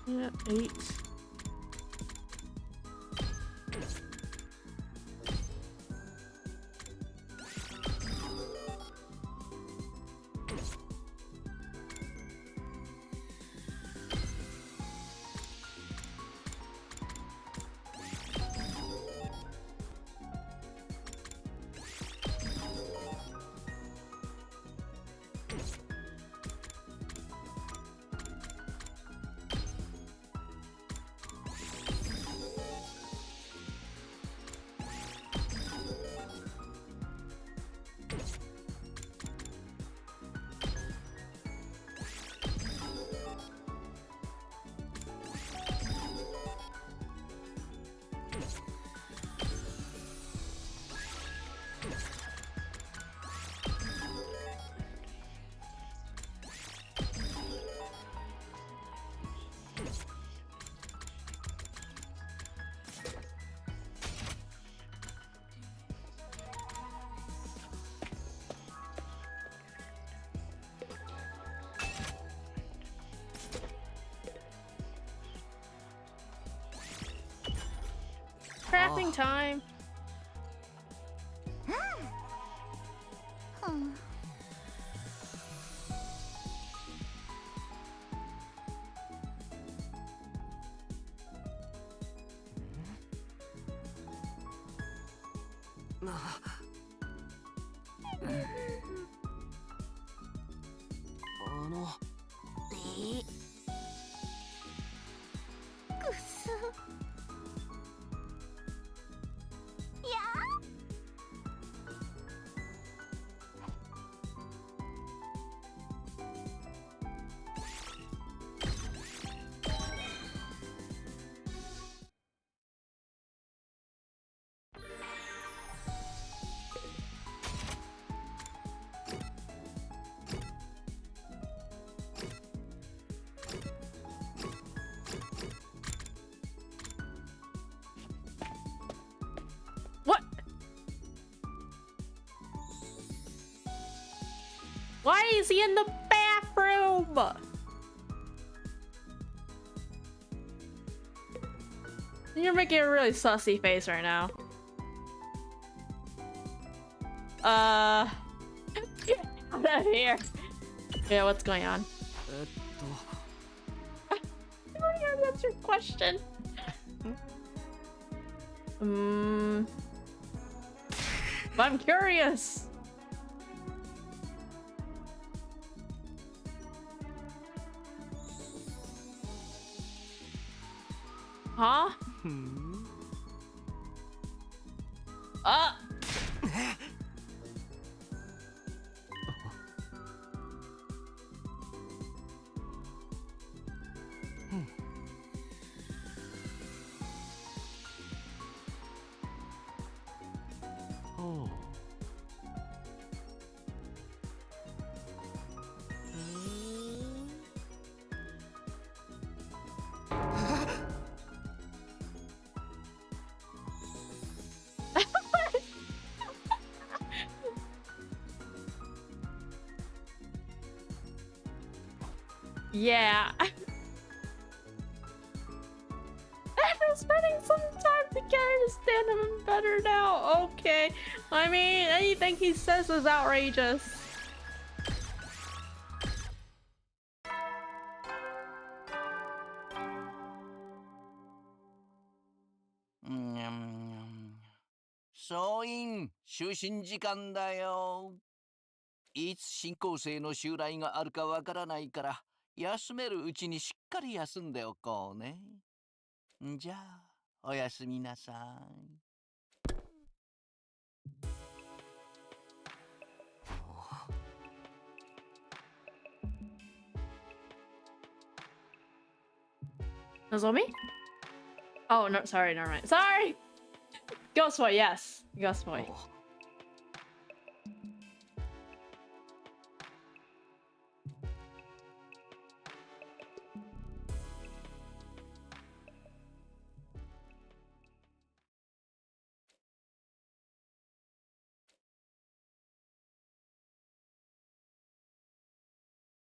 Yeah, 8. Crafting time. What? Why is he in the bathroom? You're making a really sussy face right now. Get out of here. Yeah, what's going on? That's your question. But I'm curious. Huh? Yeah. After spending some time to get her to stand him better now. Okay. I mean, anything he says is outrageous. 소인, 就寝時間だよ。いつ新校生の襲来があるかわからないから、休めるうちにしっかり休んでおこうね。じゃあ、おやすみなさい。Nozomi? Oh, no, sorry, never mind. Sorry! Ghost boy, yes. Ghost boy.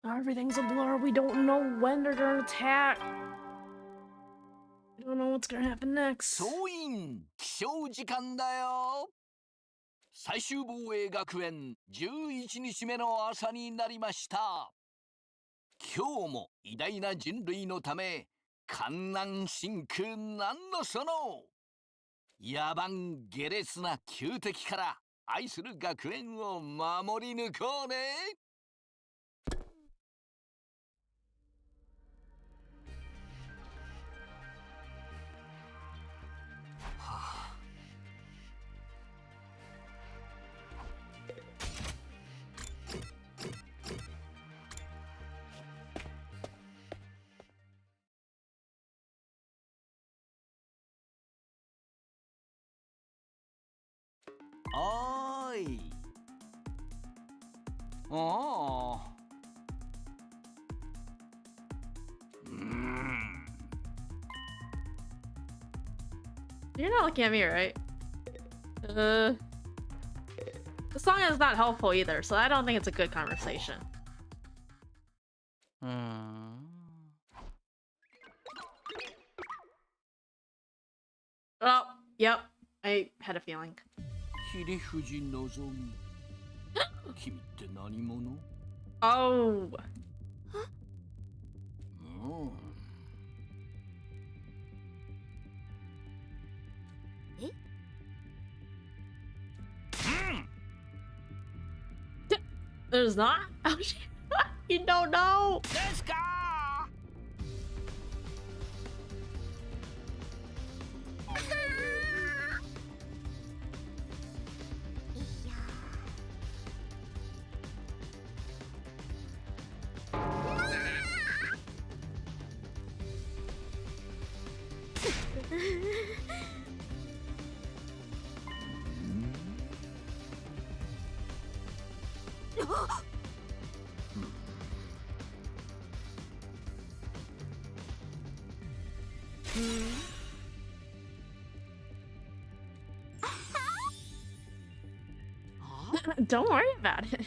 Everything's a blur. We don't know when they're gonna attack. We don't know what's gonna happen next. 総員、起床時間だよ。最終防衛学園11日目の朝になりました。今日も偉大な人類のため、観南真空なんのその野蛮下劣な旧敵から愛する学園を守り抜こうね。おーい。おー。You're not looking at me, right? The song is not helpful either, so I don't think it's a good conversation. Oh, yep. I had a feeling. 秀藤のぞみ。君って何者？ Oh. う There's not? Oh, shit. You don't know. ですか Don't worry about it.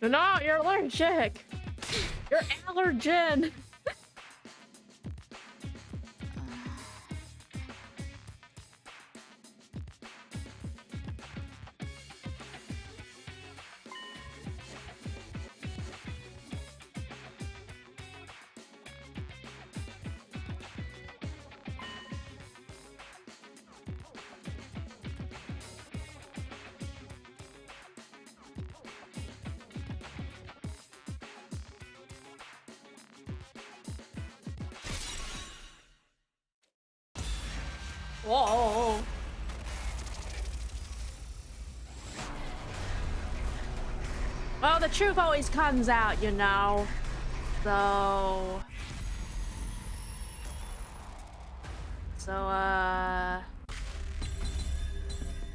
No, you're allergic. You're allergen. Whoa. Well, the truth always comes out, you know. So,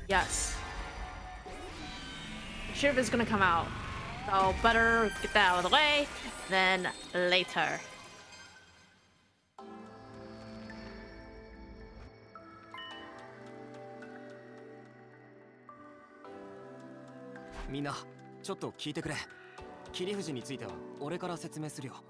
yes. The truth is gonna come out. So, better get that out of the way than later. Mina, ちょっと聞いてくれ。切り藤については俺から説明するよ。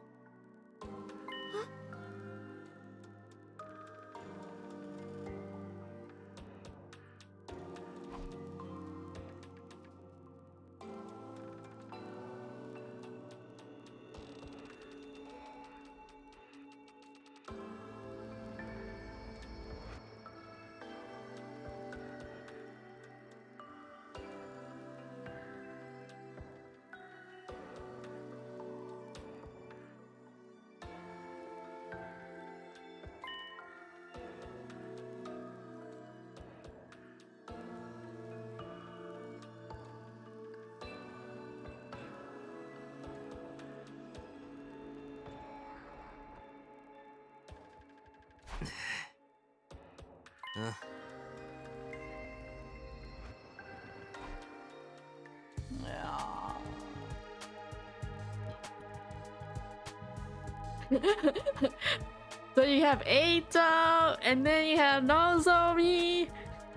So you have Eito, and then you have Nozomi.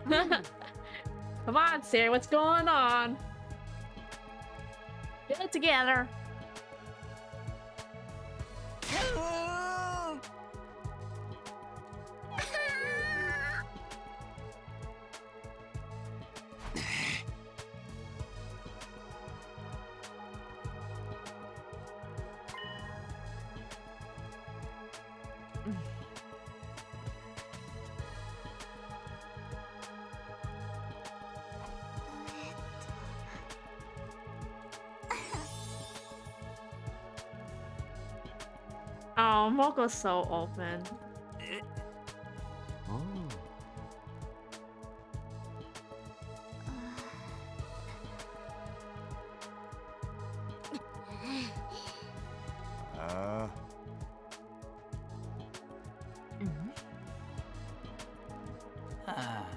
Come on, Sarah, what's going on? Get it together. Oh, Moko's so open. あああ。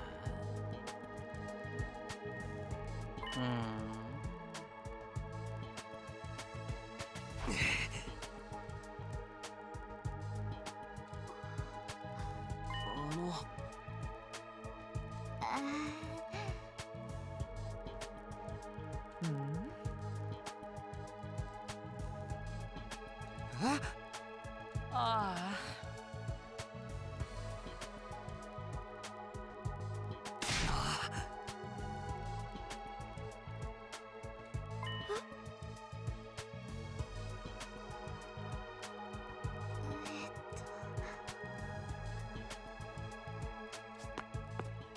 はあ。ああ。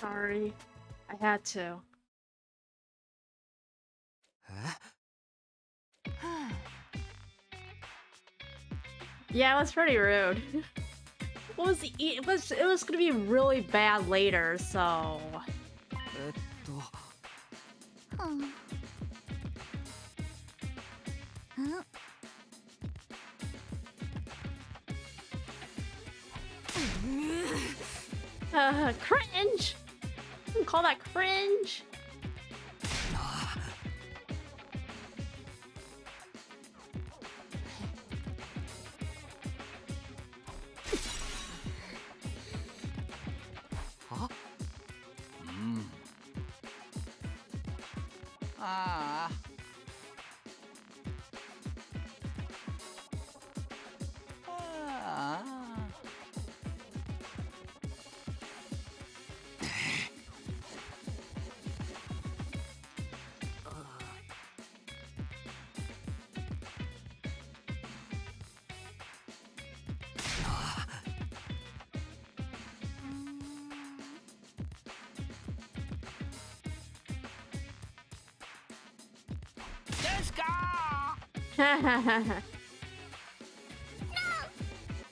Sorry. I had to. Yeah, it was pretty rude. It was gonna be really bad later, so えっと cringe. You can call that cringe. Ah. Ah.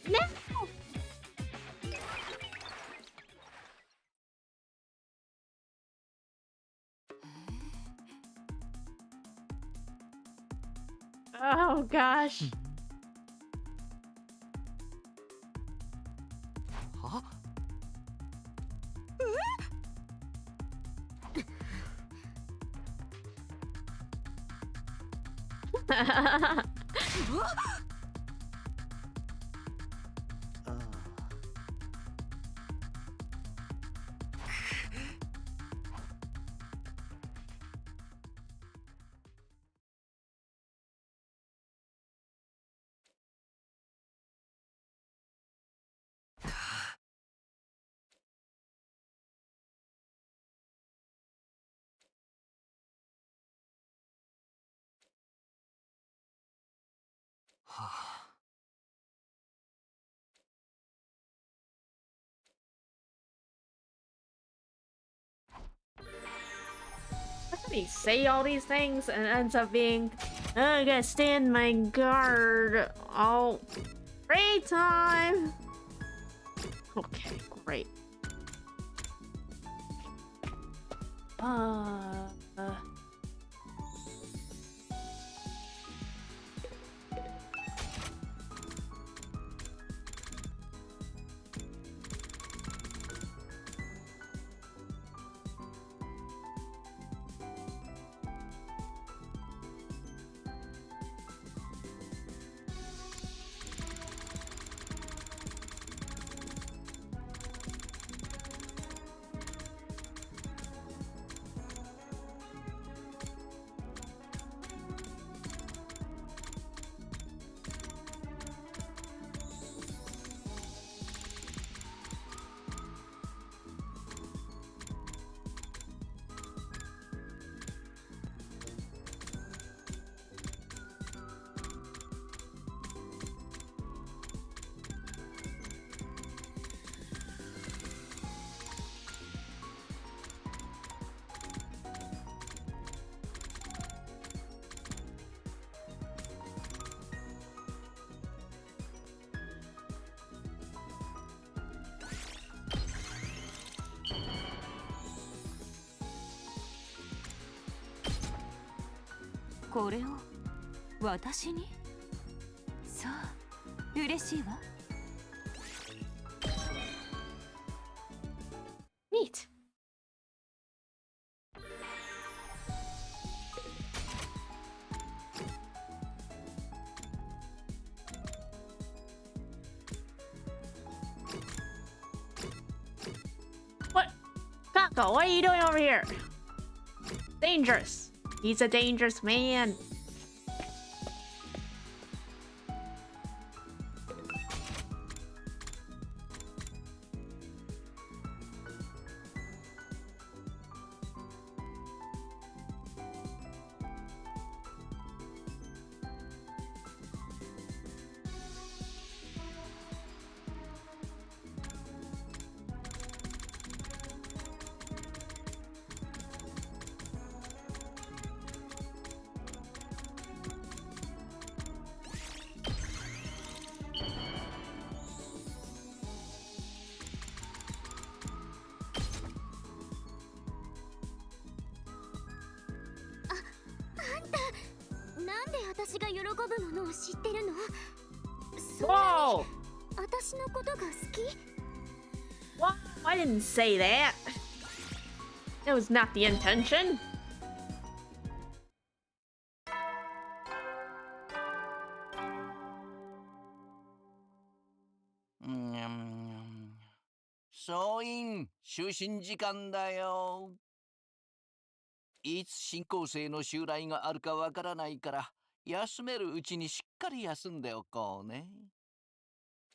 No! Oh gosh. は How can he say all these things and ends up being, oh, I gotta stand my guard all free time? Okay, great. Uh... これを私に？そう、嬉しいわ。Neat. What? Kako, what are you doing over here? Dangerous. He's a dangerous man. Whoa! What? I didn't say that. That was not the intention. Mm. 総員就寝時間だよ。いつ進行生の襲来があるかわからないから休めるうちにしっかり休んでおこうね。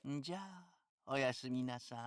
じゃあおやすみなさい。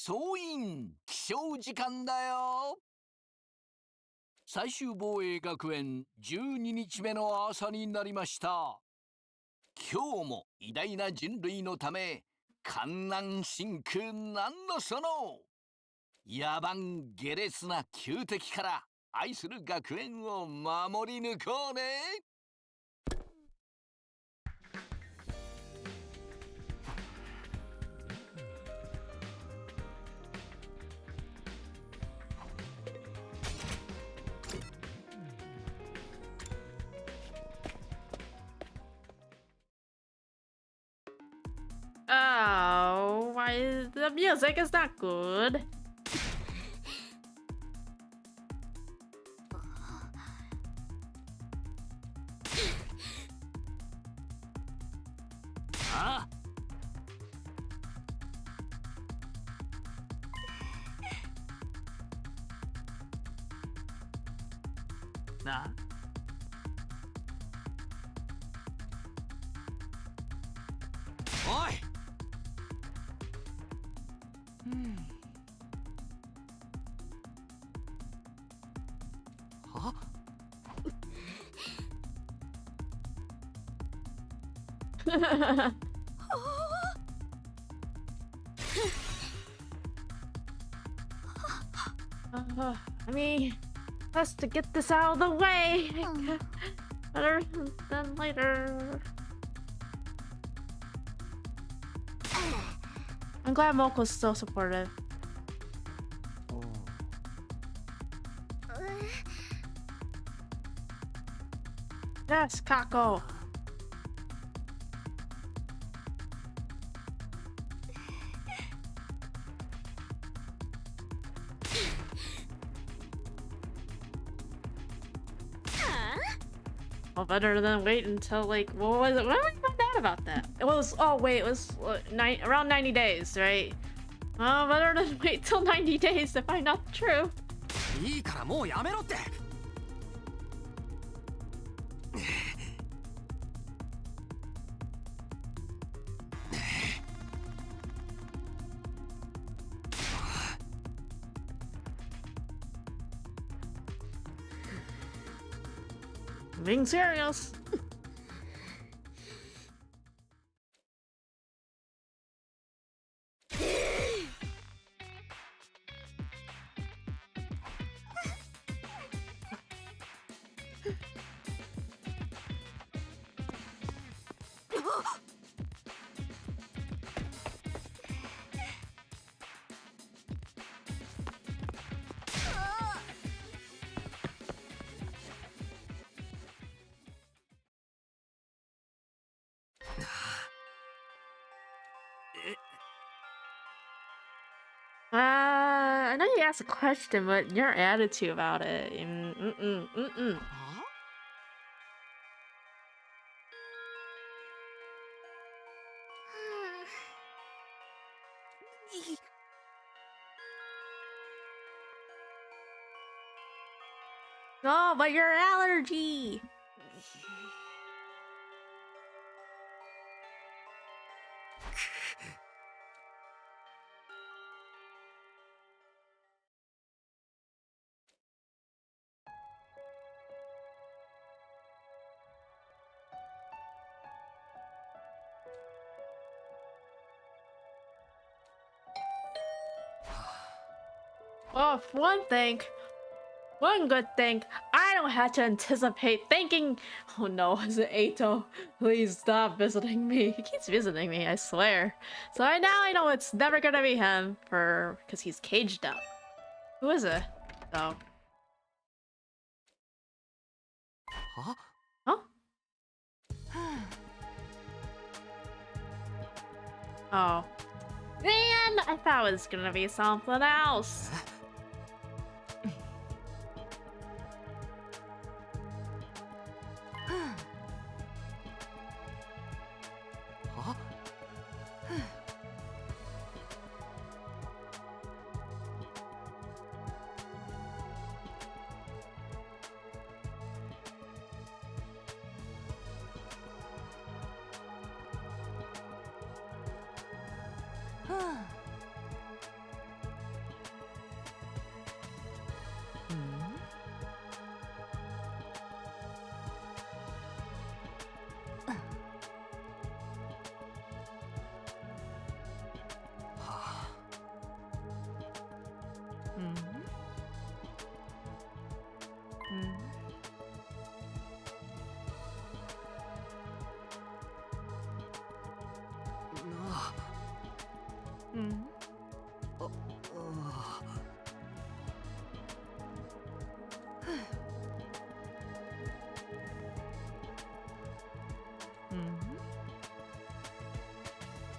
総員起床時間だよ。最終防衛学園12日目の朝になりました。今日も偉大な人類のため観南深空なんのその野蛮下劣な旧敵から愛する学園を守り抜こうね。Oh, why the music is not good. Ah! Nah. Oi! Huh? I mean, let's to get this out of the way. Better than later. I'm glad Moko's still supportive. Yes, Kako. Well, better than wait until like, what was it? When did we find out about that? It was, oh wait, it was around 90 days, right? Oh, better than wait till 90 days to find out the truth. いいからもうやめろって。being serious. I know you asked a question, but your attitude about it, mm-mm. Oh, but your allergy. Well, one good thing, I don't have to anticipate thinking, oh no, is it Eito? Please stop visiting me. He keeps visiting me, I swear. So now I know it's never gonna be him, because he's caged up. Who is it, though? Huh? Huh? Oh. Man, I thought it was gonna be something else. Huh?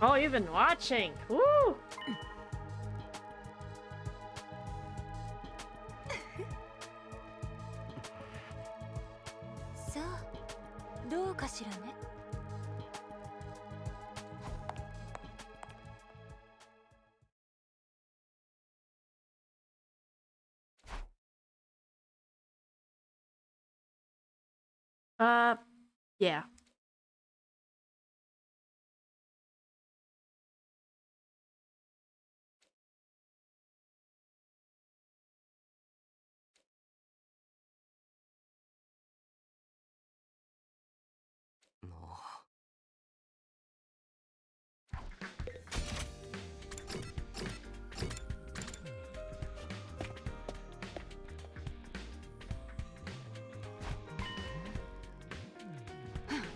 Oh, you've been watching. Woo! Yeah.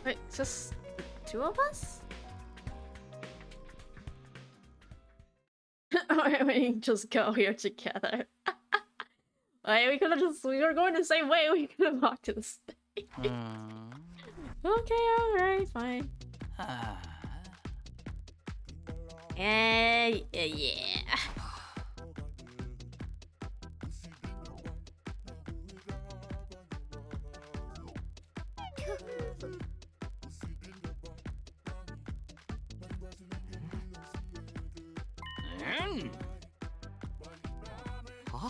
Wait, it's just the two of us? Or we just go here together. Like, we were going the same way, we could have walked to the stage. Okay, alright, fine. Yeah. Huh?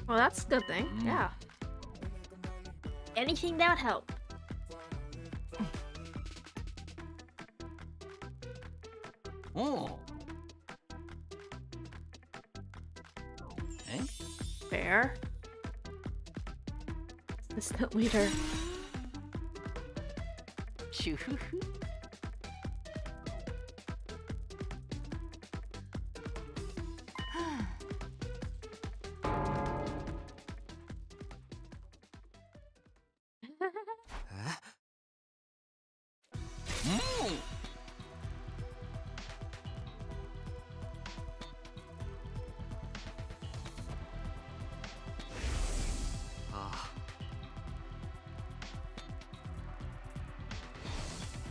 Well, that's a good thing, yeah. Anything that would help. Oh. え Fair. Assistant leader. シュフフ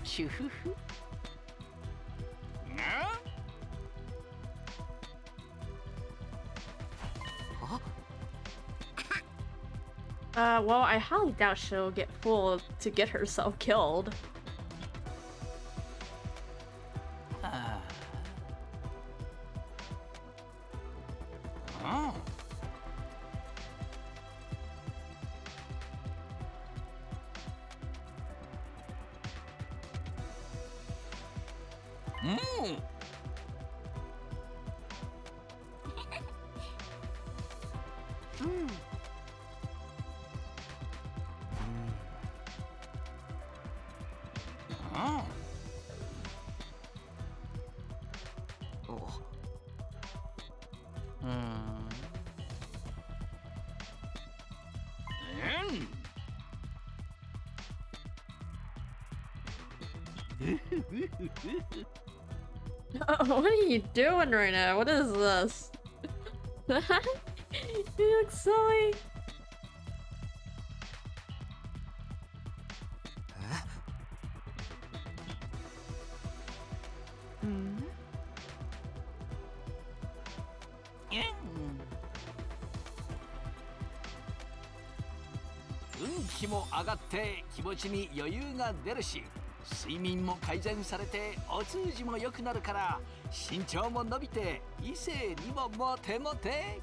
シュフフ Well, I highly doubt she'll get fooled to get herself killed. ああ What are you doing right now? What is this? You look silly. Mm. 運気も上がって気持ちに余裕が出るし睡眠も改善されてお通じも良くなるから身長も伸びて異性にもモテモテ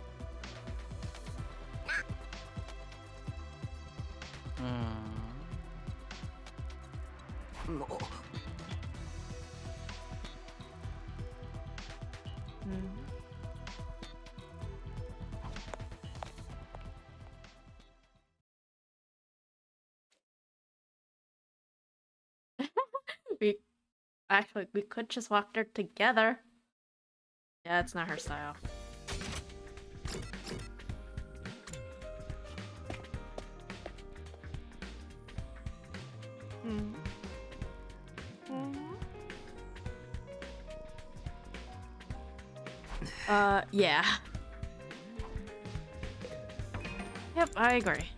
We could just walk there together. Yeah, it's not her style. Yeah. Yep, I agree.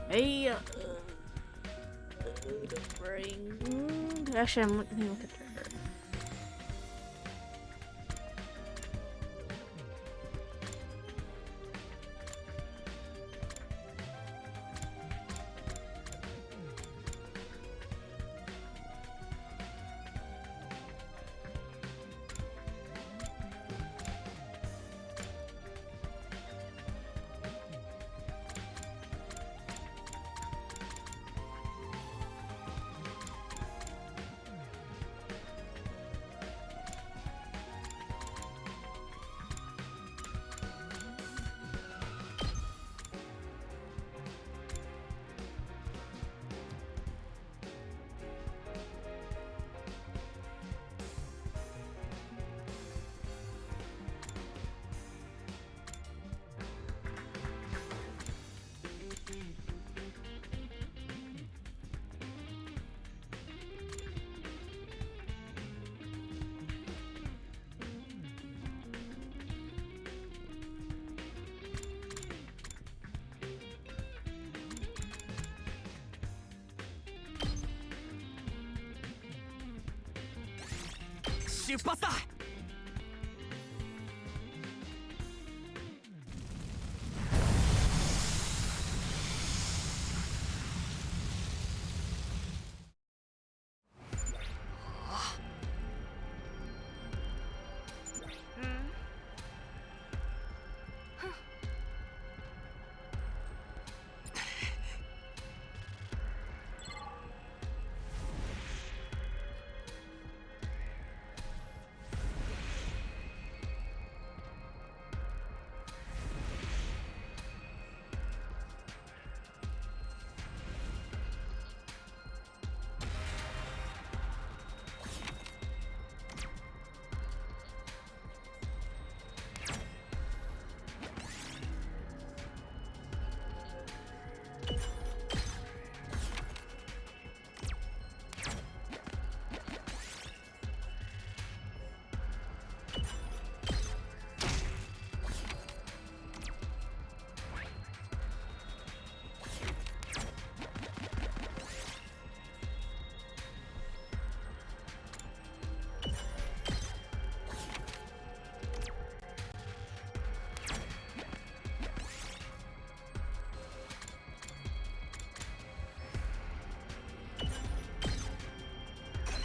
Hey, actually, I'm looking at her.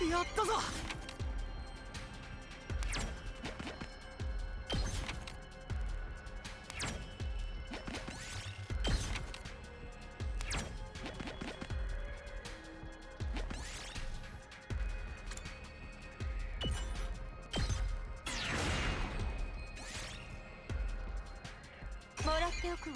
やったぞ。もらっておくわ。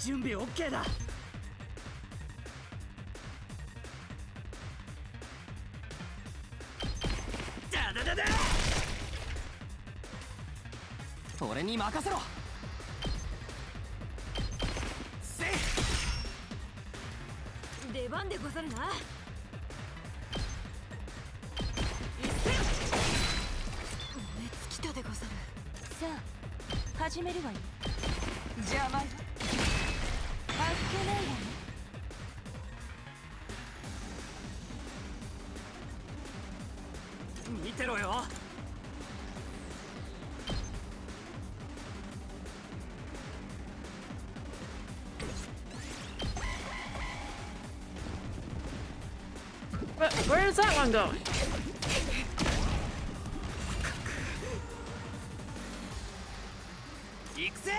準備 OK だ。だだだだ。俺に任せろ。せい。出番でござるな。目つきたでござる。さあ始めるわよ。邪魔よ。あっけないわね。見てろよ。Where is that one going? 行くぜ。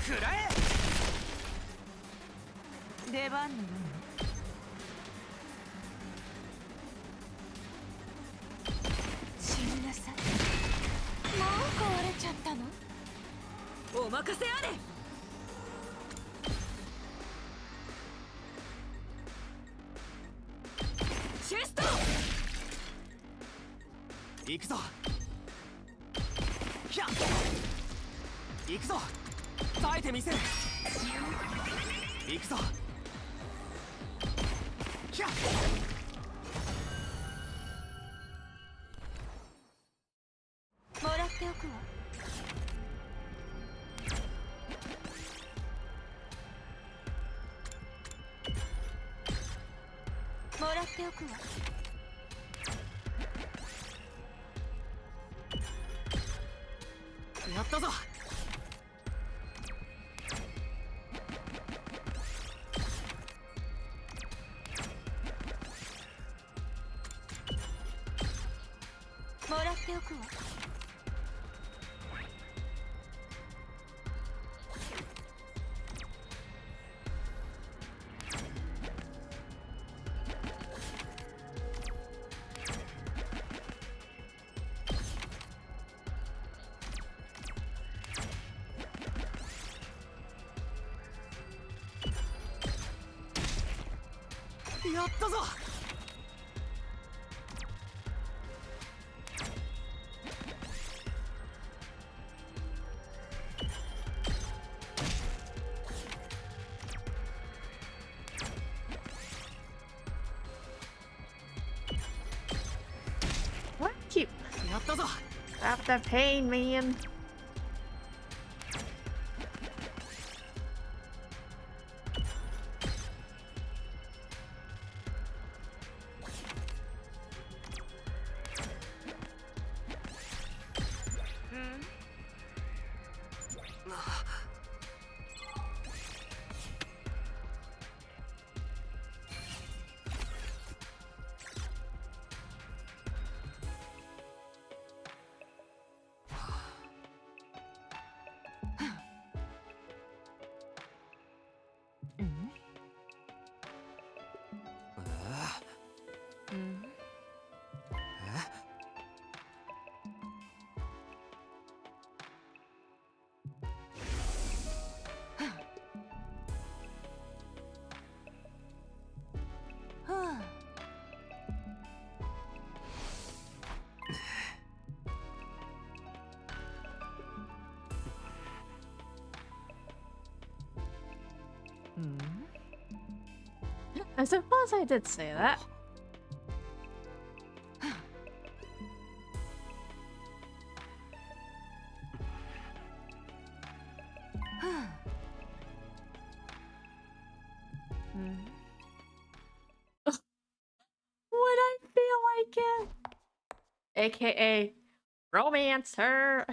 食らえ。出番のようね。死になさい。もう壊れちゃったの？お任せあれ。シェスト。行くぞ。ひゃっ。行くぞ。耐えてみせる。行くぞ。ひゃっ。もらっておくわ。もらっておくわ。やったぞ。もらっておくわ。やったぞ。What? Keep やったぞ。 stop the pain, man. I suppose I did say that. like it. AKA romancer.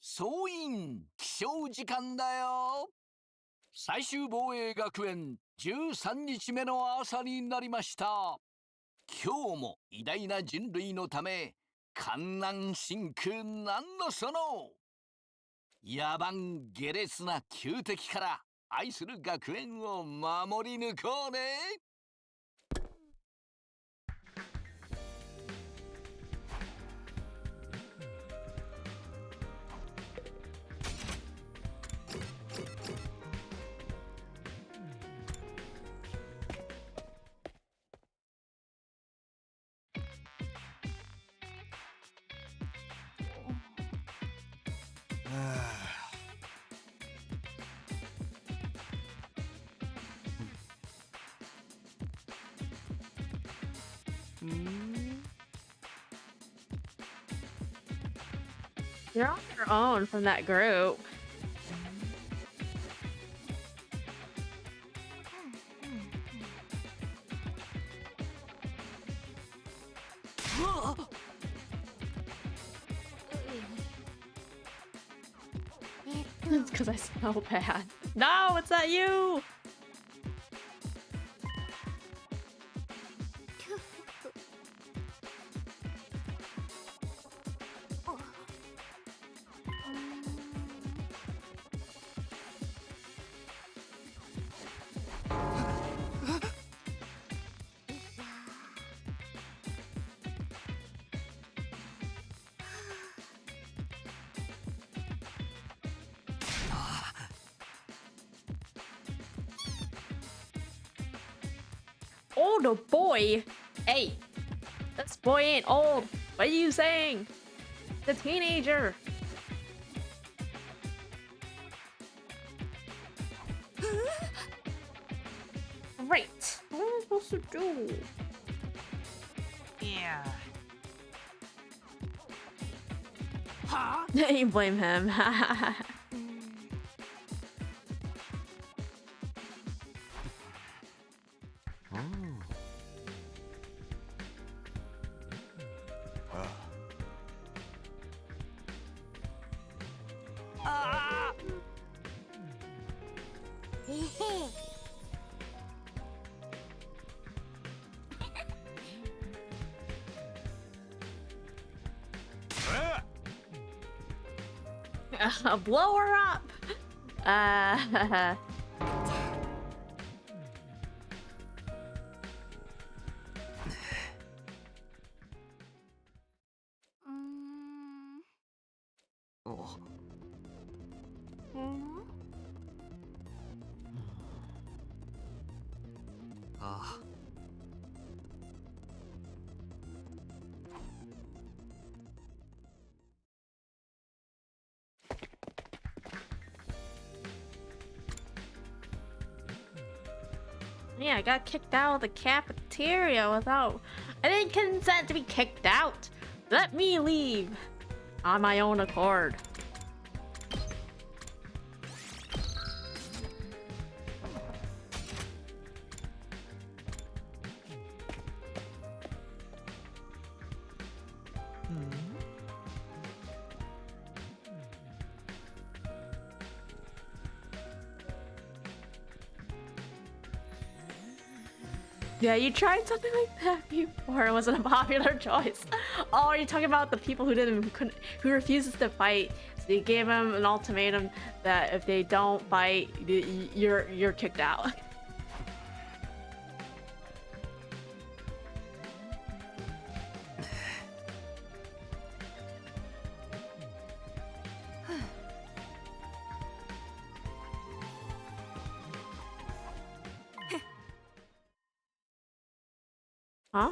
総員起床時間だよ。最終防衛学園13日目の朝になりました。今日も偉大な人類のため観南真空なんのその野蛮下劣な旧敵から愛する学園を守り抜こうね。You're on your own from that group. It's because I smell bad. No, it's not you! Older boy? Hey, this boy ain't old. What are you saying? The teenager. Great. What am I supposed to do? Yeah. Huh? You blame him. Blow her up. Yeah, I got kicked out of the cafeteria without... I didn't consent to be kicked out. Let me leave on my own accord. Yeah, you tried something like that before. It wasn't a popular choice. Oh, are you talking about the people who refuses to fight? So you gave them an ultimatum that if they don't fight, you're kicked out. Huh?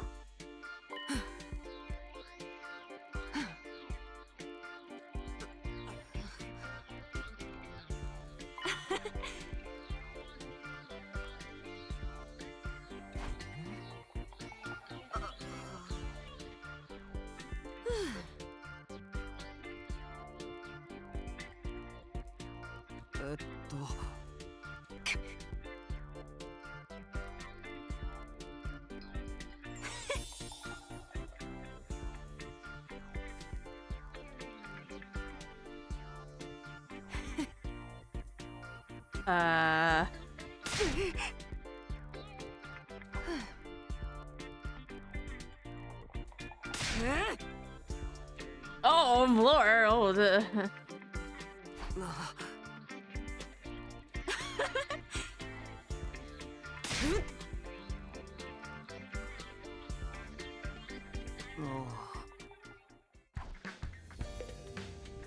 えっとOh, more. Oh, the.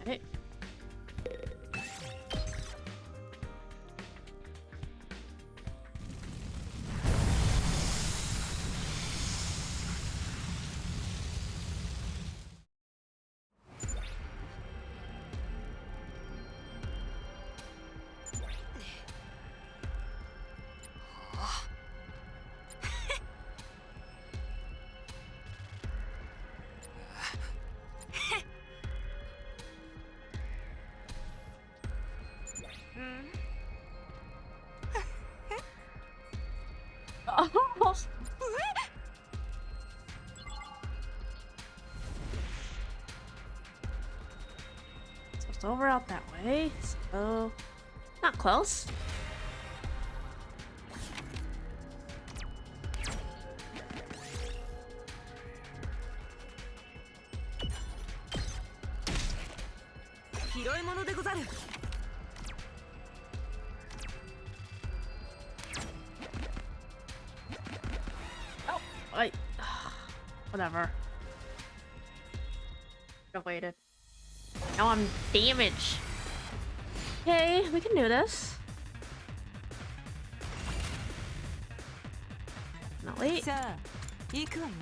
え。Almost. So it's over out that way. So not close. Oh, wait. Whatever. Should've waited. Now I'm damaged. Okay, we can do this. Not late. さあ行くわよ。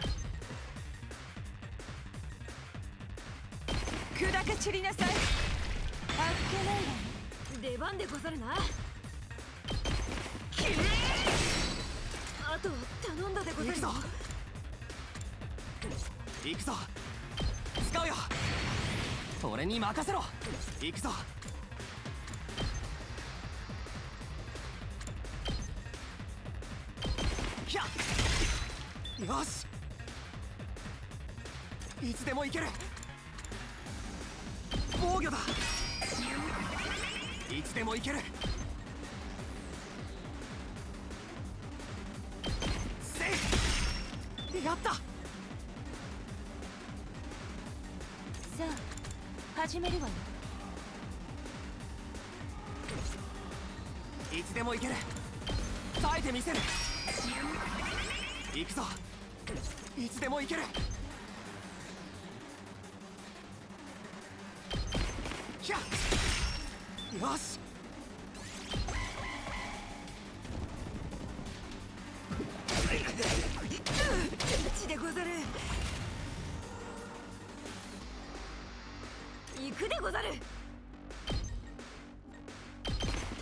砕け散りなさい。あっけないわよ。出番でござるな。あとは頼んだでござる。行くぞ。使うよ。俺に任せろ。行くぞ。ひゃっ。よし。いつでも行ける。防御だ。いつでも行ける。セーフ。やった。さあ始めるわよ。いつでも行ける。耐えてみせる。行くぞ。いつでも行ける。ひゃっ。よし。ちでござる。行くでござる。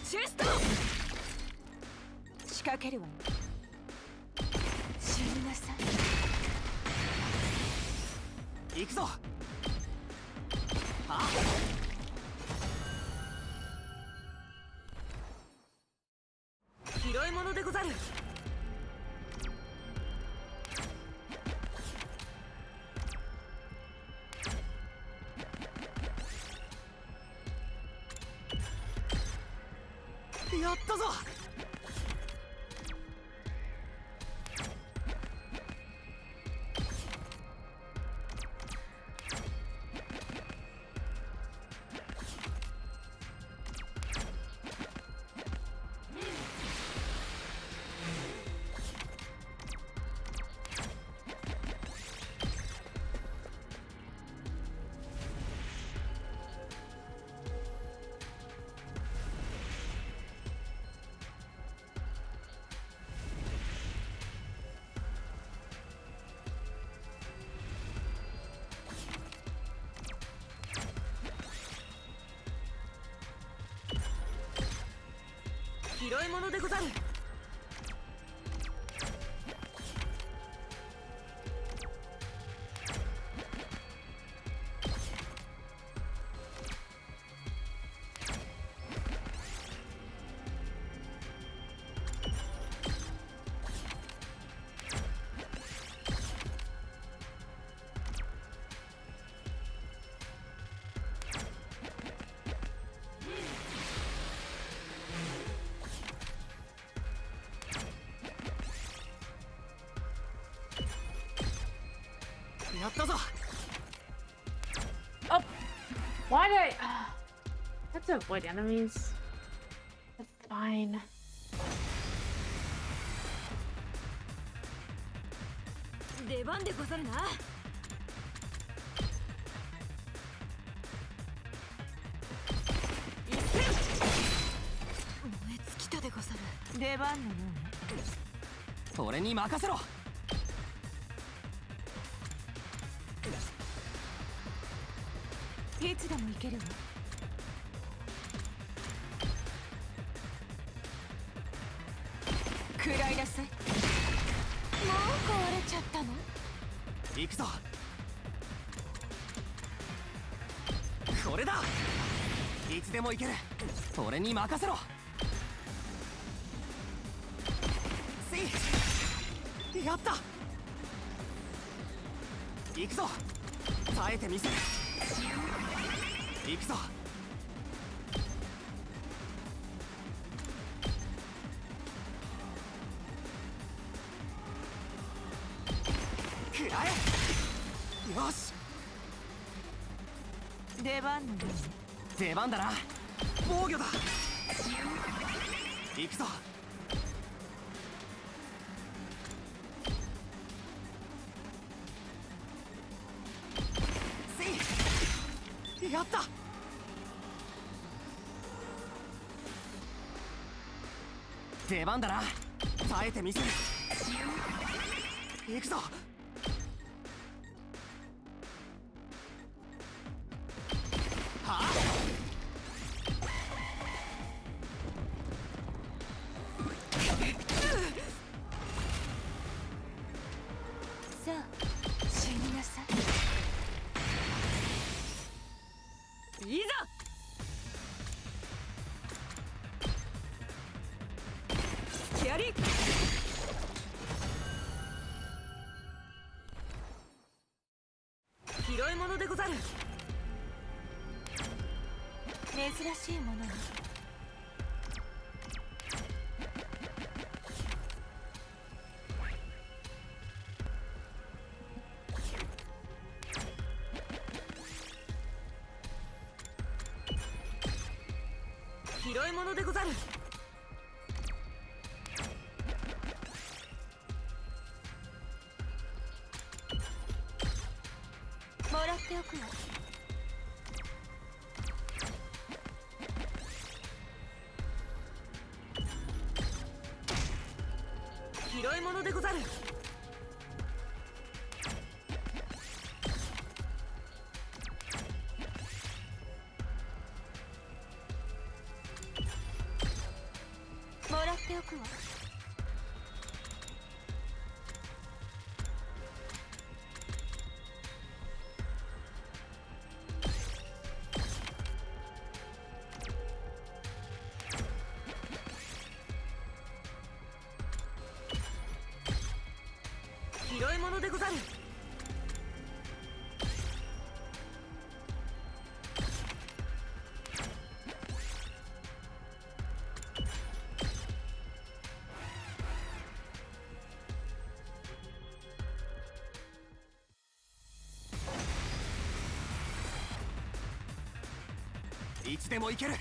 チェスト。仕掛けるわよ。死になさい。行くぞ。あ。拾い物でござる。やったぞ。拾い物でござる。ったぞ。 Oh, why did I? Have to avoid enemies. That's fine. 出番でござるな。一戦。燃え尽きたでござる。出番のようね。俺に任せろ。いつでも行けるわ。食らいなさい。もう壊れちゃったの？行くぞ。これだ。いつでも行ける。俺に任せろ。せい。やった。行くぞ。耐えてみせる。行くぞ。食らえ。よし。出番のようね。出番だな。防御だ。行くぞ。せい。やった。出番だな。耐えてみせる。行くぞ。はあ。さあ死になさい。いざ。やり。拾い物でござる。珍しいものに。拾い物でござる。もらっておくわ。拾い物でござる。もらっておくわ。拾い物でござる。いつでも行ける。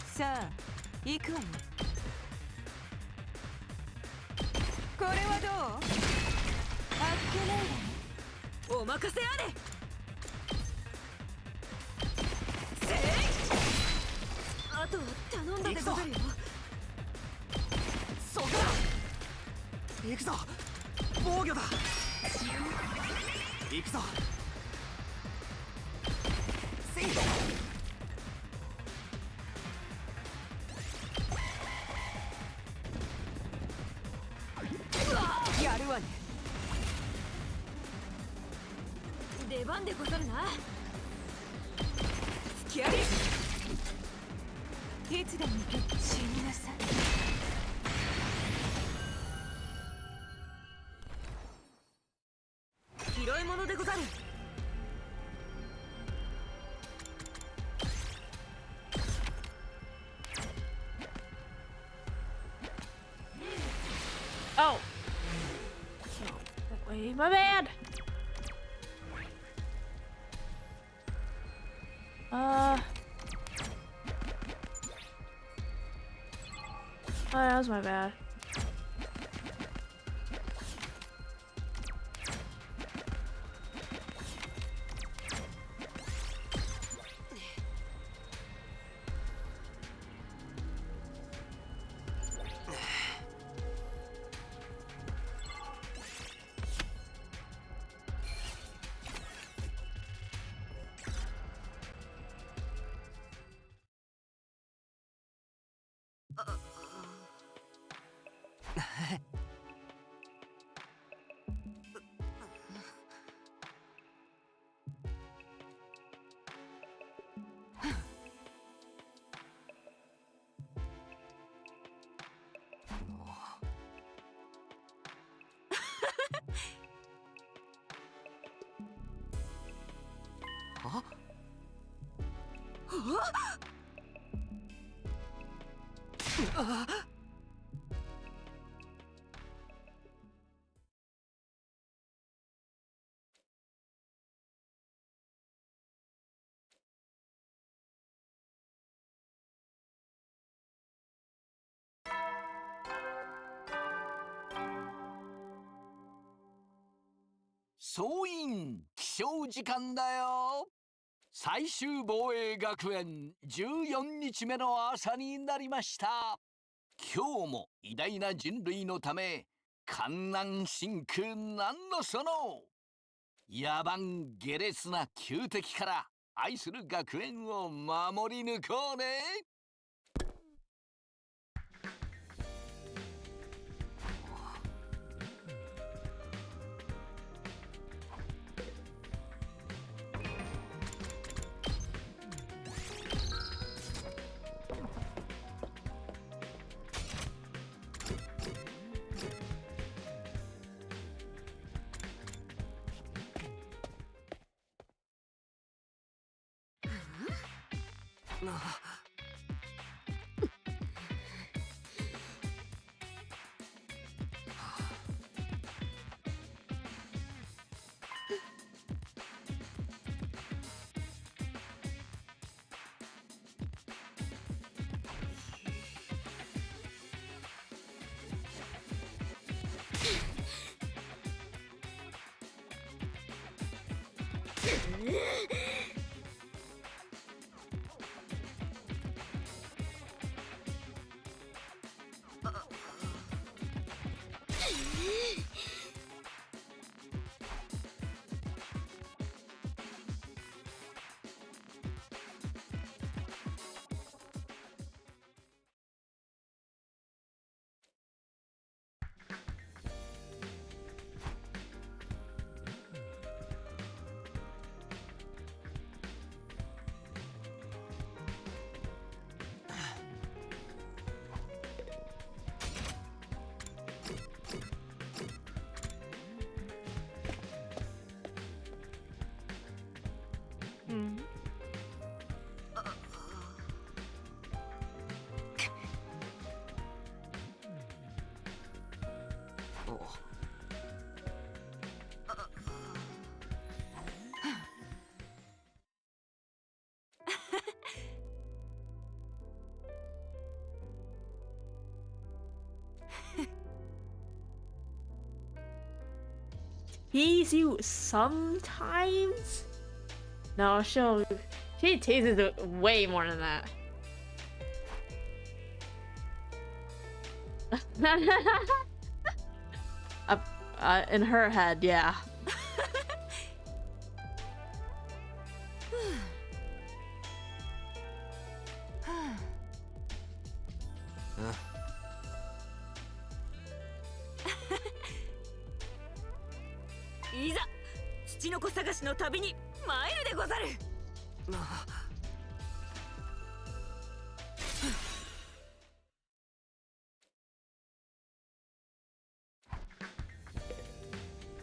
さあ行くわよ。これはどう？あっけないわね。お任せあれ。せい。あとは頼んだでござるよ。そこだ。行くぞ。防御だ。行くぞ。せい。やるわね。出番でござるな。付き合い。いつでも行け。死になさい。拾い物でござる。Oh. my bad. Oh, that was my bad.総員起床時間だよ。最終防衛学園14日目の朝になりました。今日も偉大な人類のため観覧深空なんのその野蛮下劣な旧敵から愛する学園を守り抜こうね。Tease you sometimes? No, she teases it way more than that. In her head, yeah.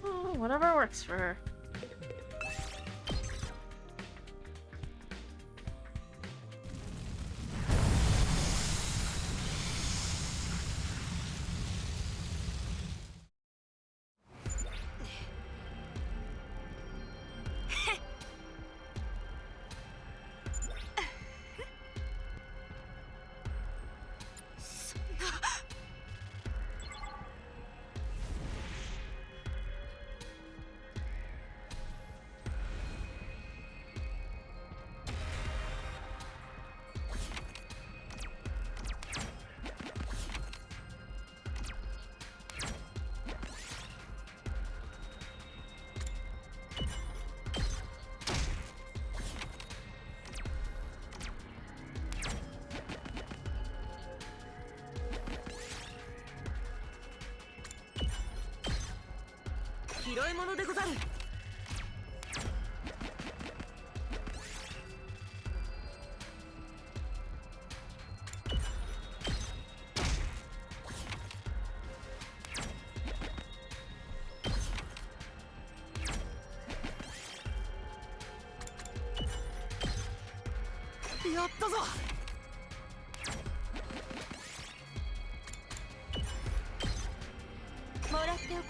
Oh, whatever works for her. 拾い物でござる。やったぞ。もらっておくわ。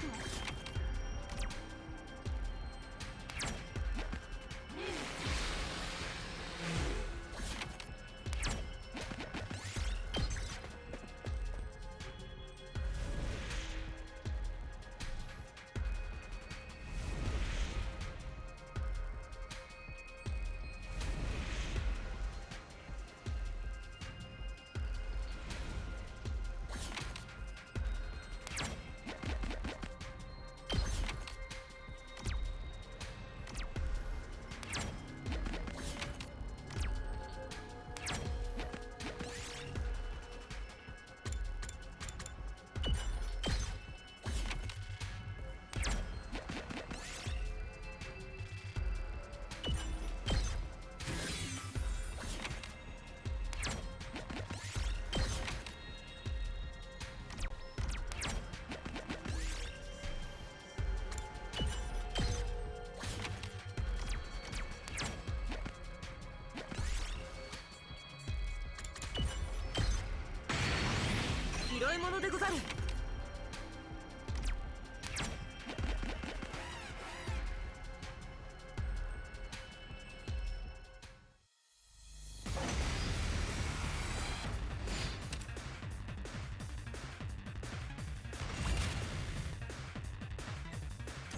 拾い物でござる。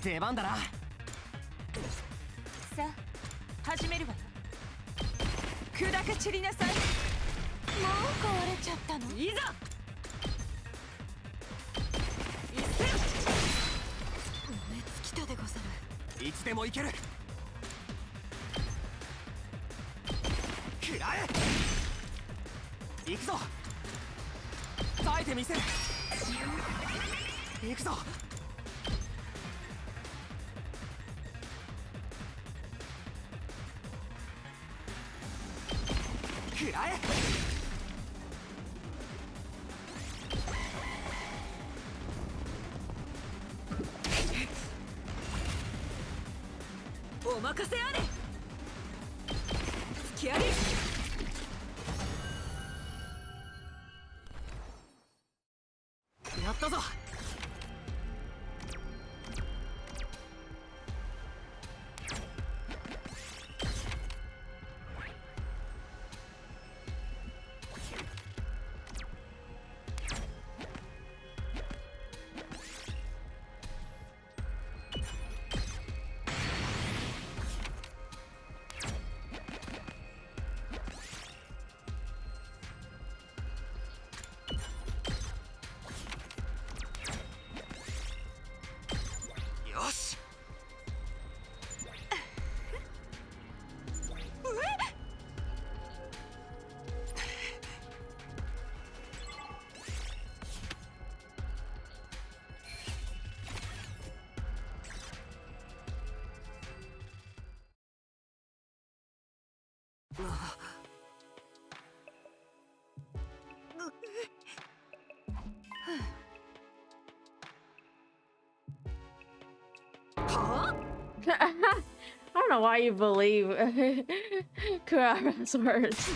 出番だな。さあ始めるわよ。砕け散りなさい。もう壊れちゃったの。いざ一戦。燃え尽きたでござる。いつでもいける。食らえ。行くぞ。耐えてみせる。行くぞ。食らえ。お任せあれ。突き上げ。やったぞ。よし。I don't know why you believe Kurara's words.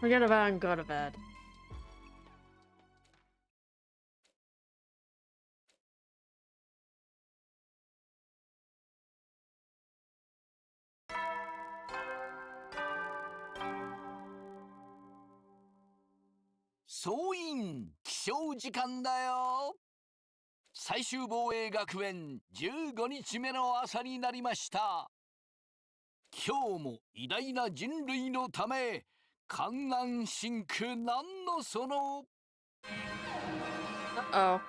Forget about it and go to bed. 総員起床時間だよ。最終防衛学園15日目の朝になりました。今日も偉大な人類のため、観覧深空なんのその。Uh-oh.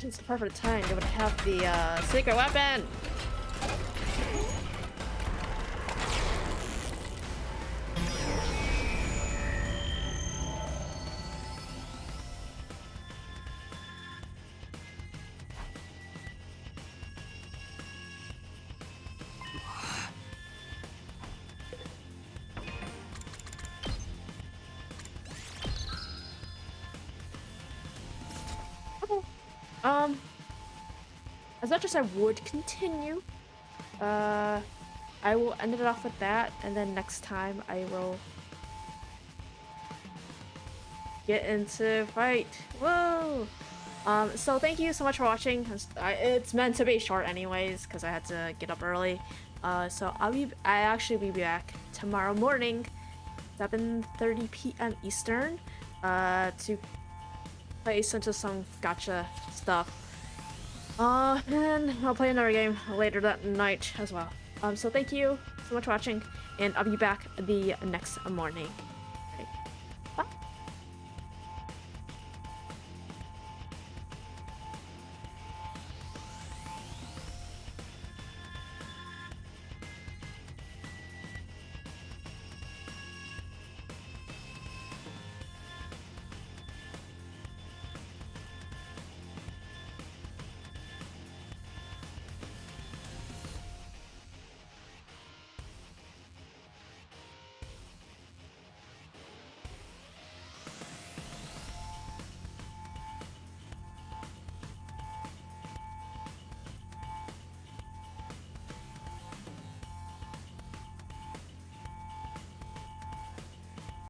It's the perfect time. They would have the secret weapon. As much as I would continue, I will end it off with that, and then next time I will get into fight. Whoa! So thank you so much for watching. It's meant to be short anyways, because I had to get up early. So I actually be back tomorrow morning, 7:30 p.m. Eastern, to play some gacha stuff. And I'll play another game later that night as well. So thank you so much for watching, and I'll be back the next morning.